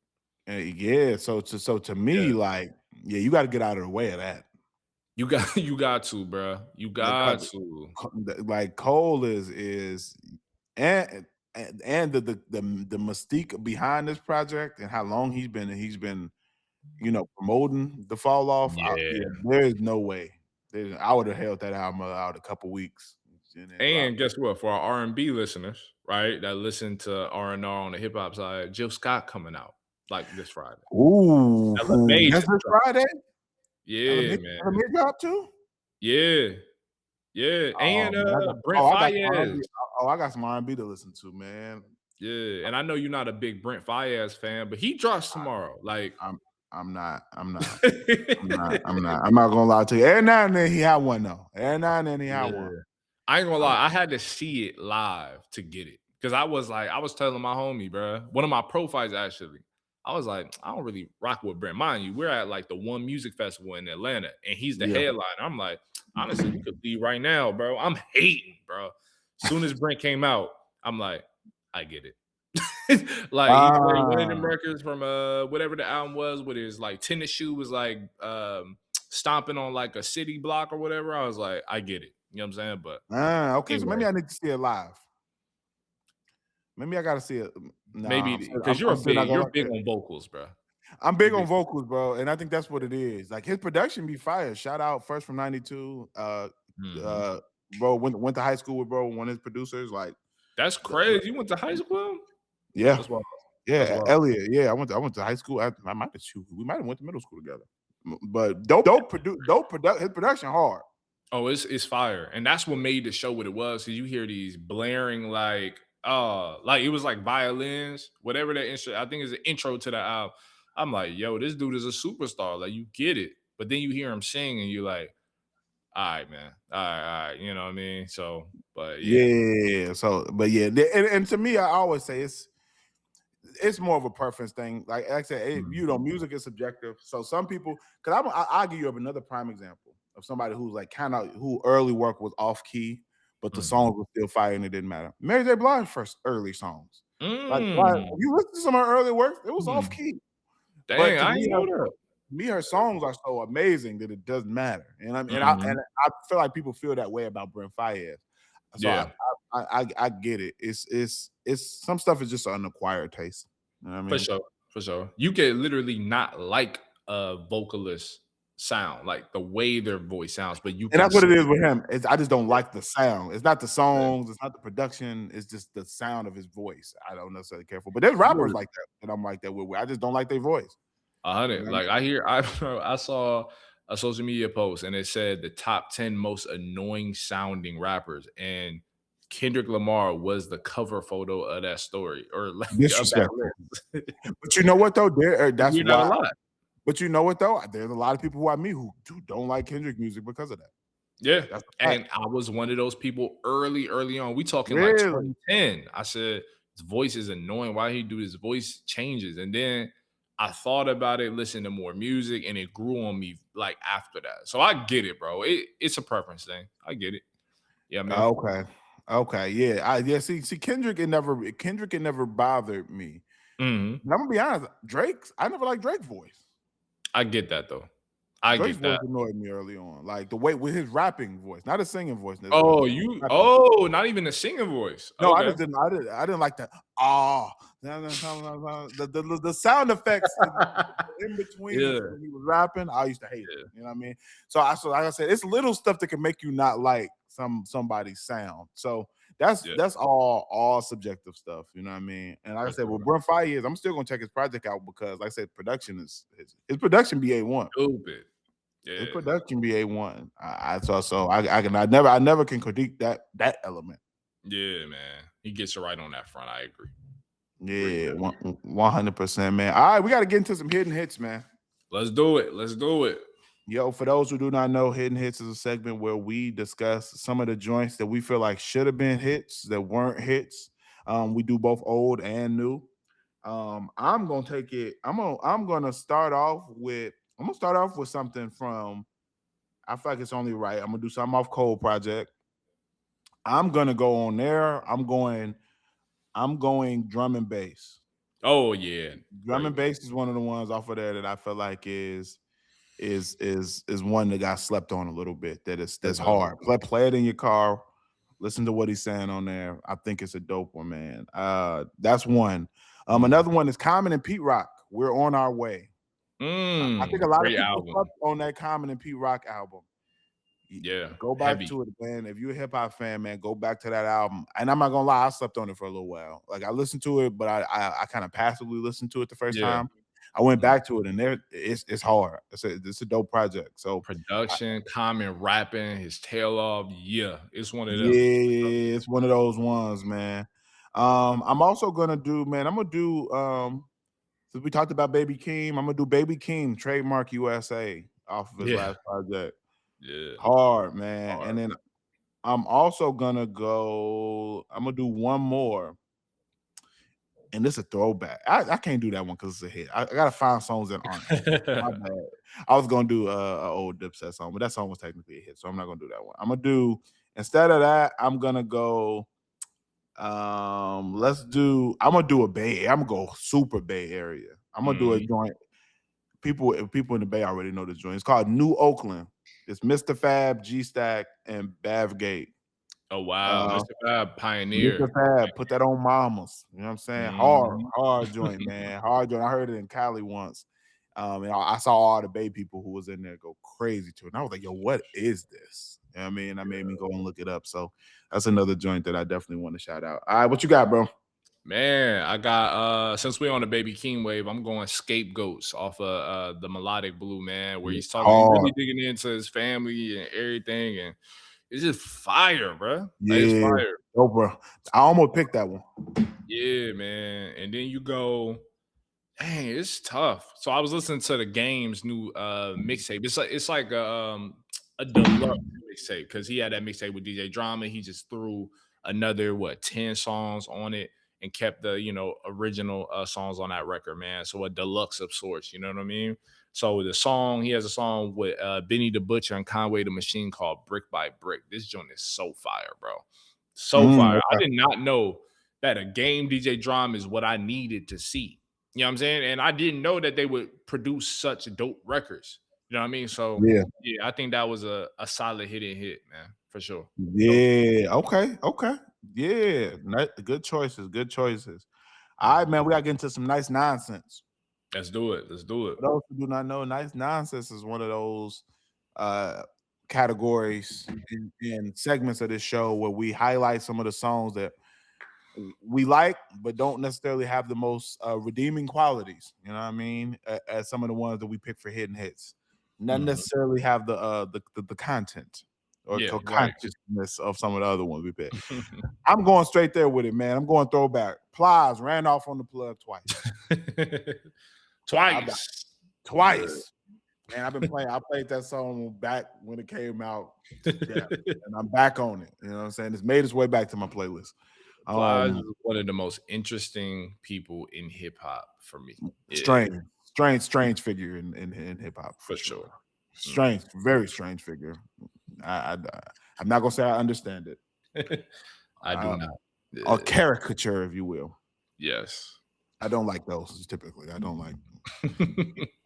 Speaker 1: Yeah, so to
Speaker 2: Yeah.
Speaker 1: me, like, yeah, you got to get out of the way of that.
Speaker 2: You got to, bro. You
Speaker 1: The
Speaker 2: got to.
Speaker 1: like Cole is and and the mystique behind this project and how long he's been promoting the fall off. Yeah,
Speaker 2: Yeah.
Speaker 1: there is no way. I would have held that album out a couple weeks and then dropped.
Speaker 2: And guess what? For our R&B listeners, right, that listen to R&R on the hip hop side, Jill Scott coming out like this Friday.
Speaker 1: Ooh,
Speaker 2: LMA
Speaker 1: that's
Speaker 2: just
Speaker 1: this
Speaker 2: dropped.
Speaker 1: Friday.
Speaker 2: Yeah, man.
Speaker 1: LMA drop too.
Speaker 2: Yeah. Yeah.
Speaker 1: Oh
Speaker 2: And
Speaker 1: man,
Speaker 2: Brent
Speaker 1: I got some R&B.
Speaker 2: Fayez.
Speaker 1: Oh, I got some R&B to listen to, man.
Speaker 2: Yeah. And I know you're not a big Brent Fayez fan, but he drops tomorrow. Like
Speaker 1: I'm I'm not. I'm not. I'm not. I'm not. I'm not gonna lie to you. Every now and then he had one though. Every now and then he had
Speaker 2: Yeah.
Speaker 1: one.
Speaker 2: I ain't gonna lie, I had to see it live to get it. Cause I was like, I was telling my homie, bro, one of my profiles actually. I was like, I don't really rock with Brent. Mind you, we're at like the one music festival in Atlanta, and he's the
Speaker 1: Yeah.
Speaker 2: headliner. I'm like, honestly, we could leave right now, bro. I'm hating, bro. Soon as Brent came out, I'm like, I get it. Like he played one of them
Speaker 1: Ah,
Speaker 2: records from whatever the album was, with his like tennis shoe was like stomping on like a city block or whatever. I was like, I get it. You know what I'm saying? But
Speaker 1: okay. So
Speaker 2: anyway,
Speaker 1: maybe I need to see it live. Maybe I gotta see it. Nah,
Speaker 2: maybe because
Speaker 1: I'm still not gonna
Speaker 2: you're
Speaker 1: like
Speaker 2: big
Speaker 1: it.
Speaker 2: on vocals, bro.
Speaker 1: I'm
Speaker 2: You're
Speaker 1: big on
Speaker 2: big.
Speaker 1: vocals, bro, and I think that's what it is. Like his production be fire. Shout out First from '92.
Speaker 2: Mhm.
Speaker 1: Uh, bro went to high school with bro, one of his producers. Like,
Speaker 2: That's crazy. You went to high school?
Speaker 1: yeah,
Speaker 2: That's wild. That's
Speaker 1: yeah,
Speaker 2: wild.
Speaker 1: Elliot. Yeah, I went to high school. I might have shoot. We might have went to middle school together. But dope his production hard.
Speaker 2: Oh, it's fire, and that's what made the show what it was. Cause you hear these blaring like it was like violins, whatever that instrument. I think it's an intro to the album. I'm like, yo, this dude is a superstar. Like you get it, but then you hear him sing, and you're like, all right, man, all right. You know what I mean? So, but yeah,
Speaker 1: Yeah. So, but yeah, and to me, I always say it's more of a preference thing. Like I said,
Speaker 2: Mhm.
Speaker 1: music is subjective. So some people, because I'll give you another prime example of somebody who's like kind of who early work was off key, but the
Speaker 2: Mhm.
Speaker 1: songs were still fire and it didn't matter. Mary J. Blige first early songs, like why
Speaker 2: Mm.
Speaker 1: you listen to some of her early work, it was off
Speaker 2: Mm.
Speaker 1: key. But
Speaker 2: Dang,
Speaker 1: to
Speaker 2: I
Speaker 1: me,
Speaker 2: ain't know that.
Speaker 1: her songs are so amazing that it doesn't matter. And
Speaker 2: Mhm.
Speaker 1: I feel like people feel that way about Brent Fayez. So
Speaker 2: Yeah.
Speaker 1: I get it. It's some stuff is just an acquired taste. You know what I
Speaker 2: For
Speaker 1: mean?
Speaker 2: sure, for sure. You can literally not like a vocalist sound, like the way their voice sounds, but you
Speaker 1: And
Speaker 2: can
Speaker 1: that's what it
Speaker 2: still
Speaker 1: is with him. I just don't
Speaker 2: yeah,
Speaker 1: like the sound. It's not the
Speaker 2: yeah.
Speaker 1: songs, it's not the production, it's just the sound of his voice. I don't necessarily care for. But there's rappers like that, and I'm like that with. I just don't like their voice. You
Speaker 2: 100.
Speaker 1: know?
Speaker 2: Like I hear I saw a social media post and it said the top 10 most annoying sounding rappers, and Kendrick Lamar was the cover photo of that story or like of that
Speaker 1: Disrespectful.
Speaker 2: list.
Speaker 1: But you know what though? That's
Speaker 2: You're not a
Speaker 1: why.
Speaker 2: lot.
Speaker 1: But you know what though? There's a lot of people like me who don't like Kendrick music because of that.
Speaker 2: Yeah.
Speaker 1: That's a fact.
Speaker 2: And I was one of those people early on. We talking like
Speaker 1: Really?
Speaker 2: 2010. I said, his voice is annoying. Why he do his voice changes? And then I thought about it, listened to more music, and it grew on me like after that. So I get it, bro. It's a preference thing. I get it. Yeah, man.
Speaker 1: Okay. Okay. Yeah. See, Kendrick it never bothered me.
Speaker 2: Mhm.
Speaker 1: And I'm gonna be honest, I never liked Drake's voice.
Speaker 2: I get that though. I
Speaker 1: Drake's
Speaker 2: get
Speaker 1: voice
Speaker 2: that.
Speaker 1: annoyed me early on, like the way with his rapping voice, not his singing voice
Speaker 2: Oh,
Speaker 1: necessarily.
Speaker 2: you
Speaker 1: Rapping.
Speaker 2: oh, not even a singing voice.
Speaker 1: No, I
Speaker 2: Okay.
Speaker 1: just didn't. I didn't like that. Ah, the sound effects in between
Speaker 2: Yeah,
Speaker 1: when he was rapping. I used to hate it.
Speaker 2: yeah,
Speaker 1: You know what I mean? So like I said, it's little stuff that can make you not like somebody's sound. So
Speaker 2: yeah,
Speaker 1: that's all subjective stuff. You know what I mean? And like I
Speaker 2: for
Speaker 1: said,
Speaker 2: sure.
Speaker 1: with Brent 5 years, I'm still gonna check his project out because, like I said, production is his production be A1.
Speaker 2: Stupid.
Speaker 1: His
Speaker 2: Yeah,
Speaker 1: production be A1. I saw so I never can critique that element.
Speaker 2: yeah, man. He gets it right on that front. I agree. Really
Speaker 1: Yeah,
Speaker 2: good.
Speaker 1: 100%, man. All right, we got to get into some hidden hits, man.
Speaker 2: Let's do it. Let's do it.
Speaker 1: Yo, for those who do not know, hidden hits is a segment where we discuss some of the joints that we feel like should have been hits that weren't hits. We do both old and new. I'm gonna take it. I'm gonna start off with. I'm gonna start off with something from. I feel like it's only right. I'm gonna do something off Cold Project. I'm gonna go on there. I'm going drum and bass.
Speaker 2: Oh yeah,
Speaker 1: Drum
Speaker 2: great
Speaker 1: and
Speaker 2: one.
Speaker 1: bass is one of the ones off of there that I feel like is one that got slept on a little bit. That's
Speaker 2: Definitely.
Speaker 1: hard. Play it in your car. Listen to what he's saying on there. I think it's a dope one, man. That's one. Another one is Common and Pete Rock. We're on our way. I think a lot of
Speaker 2: Great
Speaker 1: people
Speaker 2: album.
Speaker 1: slept on that Common and Pete Rock album.
Speaker 2: Yeah,
Speaker 1: Go back
Speaker 2: heavy.
Speaker 1: to it, man. If you're a hip hop fan, man, go back to that album. And I'm not gonna lie, I slept on it for a little while. Like I listened to it, but I kind of passively listened to it the first
Speaker 2: Yeah.
Speaker 1: time. I went
Speaker 2: Mhm.
Speaker 1: back to it, and it's hard. It's a dope project. So
Speaker 2: Production, Common rapping, his tail off. Yeah, it's one of them.
Speaker 1: yeah, it's one of those ones, man. I'm also gonna do, man. I'm gonna do. Since we talked about Baby Keem, I'm gonna do Baby Keem, Trademark USA, off of his
Speaker 2: Yeah,
Speaker 1: last project.
Speaker 2: yeah.
Speaker 1: Hard, man.
Speaker 2: Hard.
Speaker 1: And then I'm also gonna go. I'm gonna do one more, and this is a throwback. I can't do that one because it's a hit. I gotta find songs that aren't hits. My bad. I was gonna do a old Dipset song, but that song was technically a hit, so I'm not gonna do that one. I'm gonna do instead of that. I'm gonna go. I'm gonna do a Bay. I'm gonna go super Bay Area. I'm gonna do a
Speaker 2: Mhm.
Speaker 1: joint. People in the Bay already know this joint. It's called New Oakland. It's Mr. Fab, G Stack, and Bavgate.
Speaker 2: Oh wow,
Speaker 1: Uh,
Speaker 2: Mr. Fab
Speaker 1: Mr.
Speaker 2: pioneer.
Speaker 1: Fab, put that on mamas. You know what I'm saying?
Speaker 2: Mhm.
Speaker 1: Hard joint, man. Hard joint. I heard it in Cali once. And I saw all the Bay people who was in there go crazy to it. And I was like, yo, what is this? You know what I mean? That made me go and look it up. So that's another joint that I definitely want to shout out. All right, what you got, bro?
Speaker 2: Man, I got since we're on the Baby King wave, I'm going Scapegoats off of the Melodic Blue, man, where he's talking, he's
Speaker 1: Hard.
Speaker 2: really digging into his family and everything, and it's just fire, bro. Like, it's
Speaker 1: Yeah.
Speaker 2: fire.
Speaker 1: Oh, bro. I almost picked that one.
Speaker 2: Yeah, man. And then you go, dang, it's tough. So I was listening to the Game's new mixtape. It's like a deluxe mixtape because he had that mixtape with DJ Drama. He just threw another 10 songs on it and kept the original songs on that record, man. So a deluxe of sorts, you know what I mean? So he has a song with Benny the Butcher and Conway the Machine called Brick by Brick. This joint is so fire, bro. So fire. I
Speaker 1: Okay.
Speaker 2: did not know that a game DJ Drama is what I needed to see. You know what I'm saying? And I didn't know that they would produce such dope records. You know what I mean? So
Speaker 1: Yeah.
Speaker 2: yeah, I think that was a solid hit, man, for sure. Dope.
Speaker 1: Yeah. Okay. Okay. Yeah. Good choices. Good choices. All right, man. We gotta get into some nice nonsense.
Speaker 2: Let's do it. Let's do it.
Speaker 1: For those who do not know, nice nonsense is one of those uh categories in segments of this show where we highlight some of the songs that we like, but don't necessarily have the most redeeming qualities. You know what I mean? As some of the ones that we pick for hidden hits, not
Speaker 2: Mhm.
Speaker 1: necessarily have the content or
Speaker 2: Yeah, right.
Speaker 1: consciousness of some of the other ones we pick. I'm going straight there with it, man. I'm going throwback. Plies ran off on the plug twice.
Speaker 2: Twice.
Speaker 1: Twice. Man, I've been playing. I played that song back when it came out to death, and I'm back on it. You know what I'm saying? It's made its way back to my playlist.
Speaker 2: Plies
Speaker 1: Um,
Speaker 2: is one of the most interesting people in hip hop for me. Yeah,
Speaker 1: strange figure in hip hop for
Speaker 2: for
Speaker 1: sure.
Speaker 2: sure.
Speaker 1: Strange, very strange figure. I'm not gonna say I understand it.
Speaker 2: I do not.
Speaker 1: A caricature, if you will.
Speaker 2: Yes.
Speaker 1: I don't like those typically. I don't like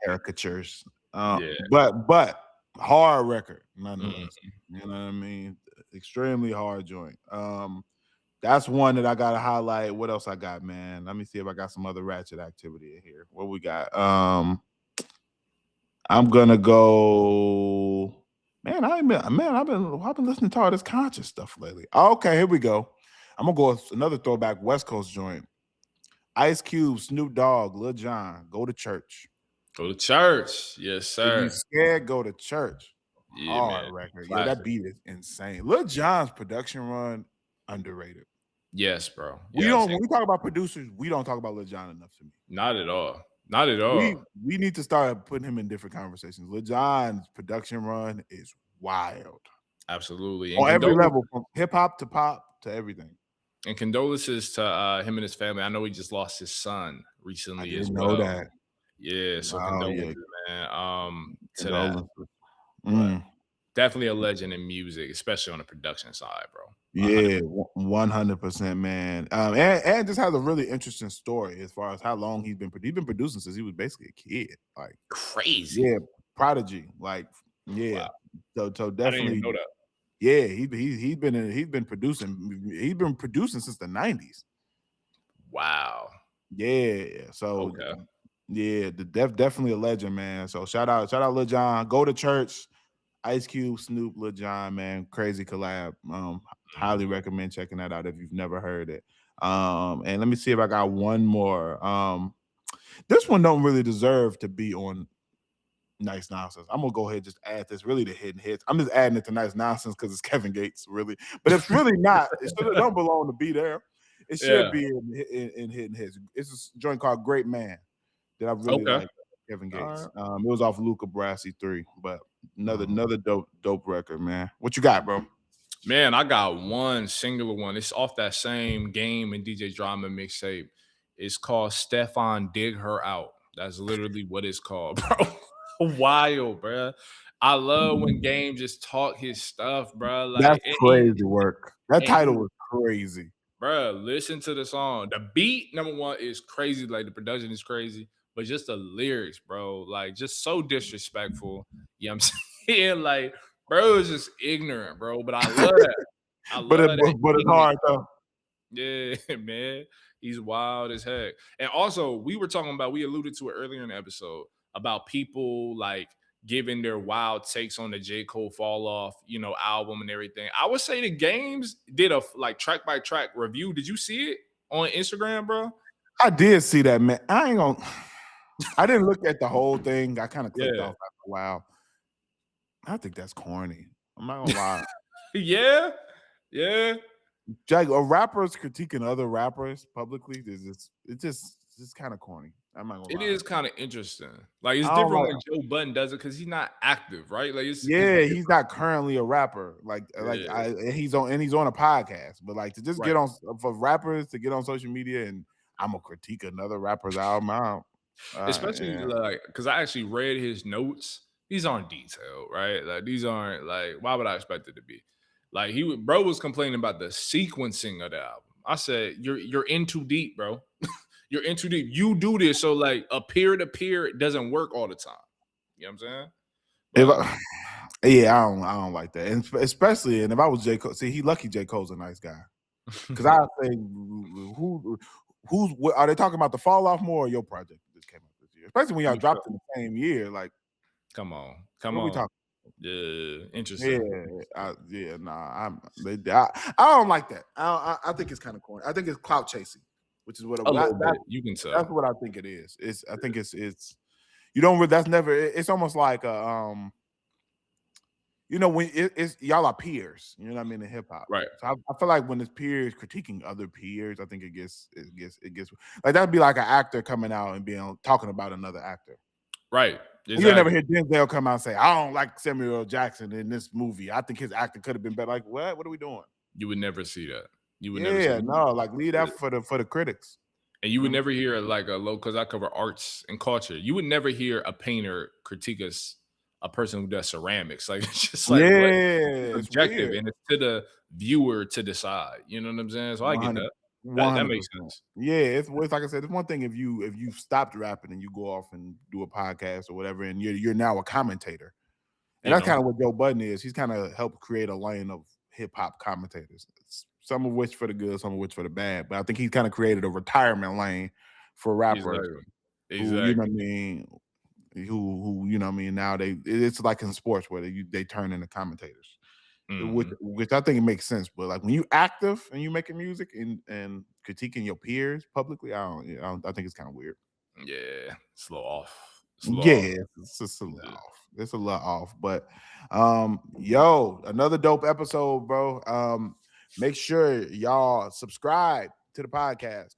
Speaker 1: caricatures.
Speaker 2: Yeah.
Speaker 1: But hard record nonetheless.
Speaker 2: Mhm.
Speaker 1: You know what I mean? Extremely hard joint. That's one that I gotta highlight. What else I got, man? Let me see if I got some other ratchet activity in here. What we got? I'm gonna go. Man, I've been listening to all this conscious stuff lately. Okay, here we go. I'm gonna go with another throwback West Coast joint. Ice Cube, Snoop Dogg, Lil Jon, Go to Church.
Speaker 2: Go to church. Yes,
Speaker 1: If you
Speaker 2: sir.
Speaker 1: scared, go to church.
Speaker 2: Yeah,
Speaker 1: Hard
Speaker 2: man.
Speaker 1: record. Yeah, that
Speaker 2: Classic.
Speaker 1: beat is insane. Lil Jon's production run, underrated.
Speaker 2: Yes, bro.
Speaker 1: We
Speaker 2: Yes.
Speaker 1: don't when we talk about producers, we don't talk about Lil Jon enough to me.
Speaker 2: Not at all. Not at
Speaker 1: We
Speaker 2: all.
Speaker 1: need to start putting him in different conversations. Lil Jon's production run is wild.
Speaker 2: Absolutely.
Speaker 1: On every level, from hip hop to pop to everything.
Speaker 2: And condolences to him and his family. I know he just lost his son recently as well.
Speaker 1: Know that.
Speaker 2: Yeah, so condolences, man. To that. But definitely a legend in music, especially on the production side, bro.
Speaker 1: 100%. Yeah, 100%, man. And just has a really interesting story as far as how long he's been producing since he was basically a kid. Like
Speaker 2: crazy.
Speaker 1: Yeah, prodigy. Like, yeah. Wow. So definitely. I didn't even know that. Yeah, he's been producing since the 90s.
Speaker 2: Wow.
Speaker 1: Yeah. So yeah, definitely a legend, man. So shout out Lil Jon. Go to church. Ice Cube, Snoop, Lil Jon, man, crazy collab. Highly recommend checking that out if you've never heard it. And let me see if I got one more. This one don't really deserve to be on Nice Nonsense. I'm gonna go ahead and just add this really to hidden hits. I'm just adding it to Nice Nonsense because it's Kevin Gates, really. But it's really not. It don't belong to be there. It should be in hidden hits. It's a joint called Great Man that I really like. Kevin Gates. It was off Luca Brasi 3, but another dope record, man. What you got, bro?
Speaker 2: Man, I got one singular one. It's off that same Game and DJ Drama mixtape. It's called Stefan Dig Her Out. That's literally what it's called, bro. Wild, bro. I love when Game just talk his stuff, bro. Like
Speaker 1: that's crazy work. That title was crazy.
Speaker 2: Bro, listen to the song. The beat, number one, is crazy. Like the production is crazy, but just the lyrics, bro, like just so disrespectful. You know what I'm saying? Like, bro is just ignorant, bro. But I love that.
Speaker 1: But it's hard though.
Speaker 2: Yeah, man. He's wild as heck. And also, we alluded to it earlier in the episode about people like giving their wild takes on the J. Cole Fall Off, album and everything. I would say the Games did a like track by track review. Did you see it on Instagram, bro?
Speaker 1: I did see that, man. I didn't look at the whole thing. I kind of clicked off after a while. I think that's corny. I'm not gonna lie.
Speaker 2: Yeah.
Speaker 1: Jack, rappers critiquing other rappers publicly it's just kind of corny. I'm not gonna lie.
Speaker 2: It is kind of interesting. Like it's different when Joe Budden does it because he's not active, right? Like it's
Speaker 1: he's not currently a rapper. He's on a podcast, but like to just get on for rappers to get on social media and I'm gonna critique another rapper's album out.
Speaker 2: Especially like because I actually read his notes. These aren't detailed, right? Like these aren't like why would I expect it to be? Like bro was complaining about the sequencing of the album. I said, you're in too deep, bro. You're in too deep. You do this so like a peer to peer doesn't work all the time. You know what I'm
Speaker 1: saying? I don't like that, and especially if I was J. Cole. See, lucky J. Cole's a nice guy. Because I say, who's are they talking about the Fall Off more or your project that just came out this year? Especially when y'all dropped in the same year. Like,
Speaker 2: come on.
Speaker 1: We talking?
Speaker 2: Yeah, interesting.
Speaker 1: I don't like that. I think it's kind of corny. I think it's clout chasing, which is what
Speaker 2: you can tell.
Speaker 1: That's what I think it is. I think it's you don't. That's never. It's almost like when it's y'all are peers. You know what I mean in hip hop,
Speaker 2: right?
Speaker 1: So I feel like when it's peers critiquing other peers, I think it gets like that'd be like an actor coming out and talking about another actor,
Speaker 2: right?
Speaker 1: Exactly. You never hear Denzel come out and say, I don't like Samuel L. Jackson in this movie. I think his acting could have been better. Like, what? What are we doing?
Speaker 2: You would never see that. You would
Speaker 1: never see that. No, like leave that for the critics.
Speaker 2: And you would never hear like because I cover arts and culture. You would never hear a painter critique a person who does ceramics. Like it's just like
Speaker 1: it's
Speaker 2: objective and it's to the viewer to decide. You know what I'm saying? So I get that. That
Speaker 1: 100%.
Speaker 2: makes sense.
Speaker 1: Yeah, it's like I said, it's one thing if you've stopped rapping and you go off and do a podcast or whatever, and you're now a commentator. And that's kind of what Joe Budden is. He's kind of helped create a lane of hip hop commentators, some of which for the good, some of which for the bad. But I think he's kind of created a retirement lane for rappers who, you know what I mean, who you know what I mean. Now it's like in sports where they turn into commentators, which I think it makes sense. But like when you active and you making music and critiquing your peers publicly, I think it's kind of weird.
Speaker 2: Yeah, it's a little off.
Speaker 1: It's just a little off. It's a little off, but another dope episode, bro. Make sure y'all subscribe to the podcast.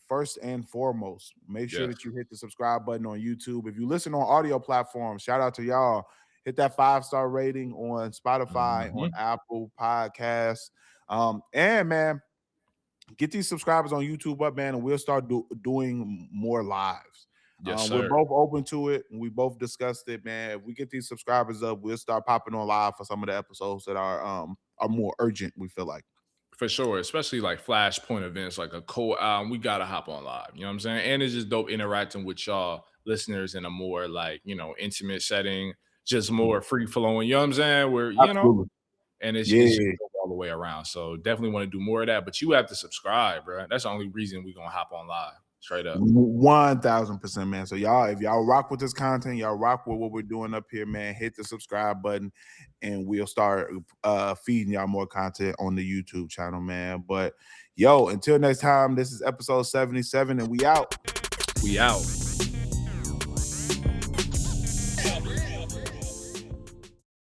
Speaker 1: First and foremost, make sure that you hit the subscribe button on YouTube. If you listen on audio platforms, shout out to y'all. Hit that 5-star rating on Spotify, on Apple Podcasts. And man, get these subscribers on YouTube up, man, and we'll start doing more lives.
Speaker 2: Yes,
Speaker 1: we're both open to it, and we both discussed it, man. If we get these subscribers up, we'll start popping on live for some of the episodes that are more urgent, we feel like.
Speaker 2: For sure, especially like flashpoint events, like a cool album, we gotta hop on live. You know what I'm saying? And it's just dope interacting with y'all listeners in a more like, intimate setting, just more free flowing. You know what I'm saying? Where and it's just all the way around. So definitely want to do more of that. But you have to subscribe, bro. That's the only reason we're gonna hop on live. Straight up.
Speaker 1: 1000%, man. So if y'all rock with this content, y'all rock with what we're doing up here, man, hit the subscribe button and we'll start feeding y'all more content on the YouTube channel, man. But until next time, this is episode 77 and we out.
Speaker 2: We out.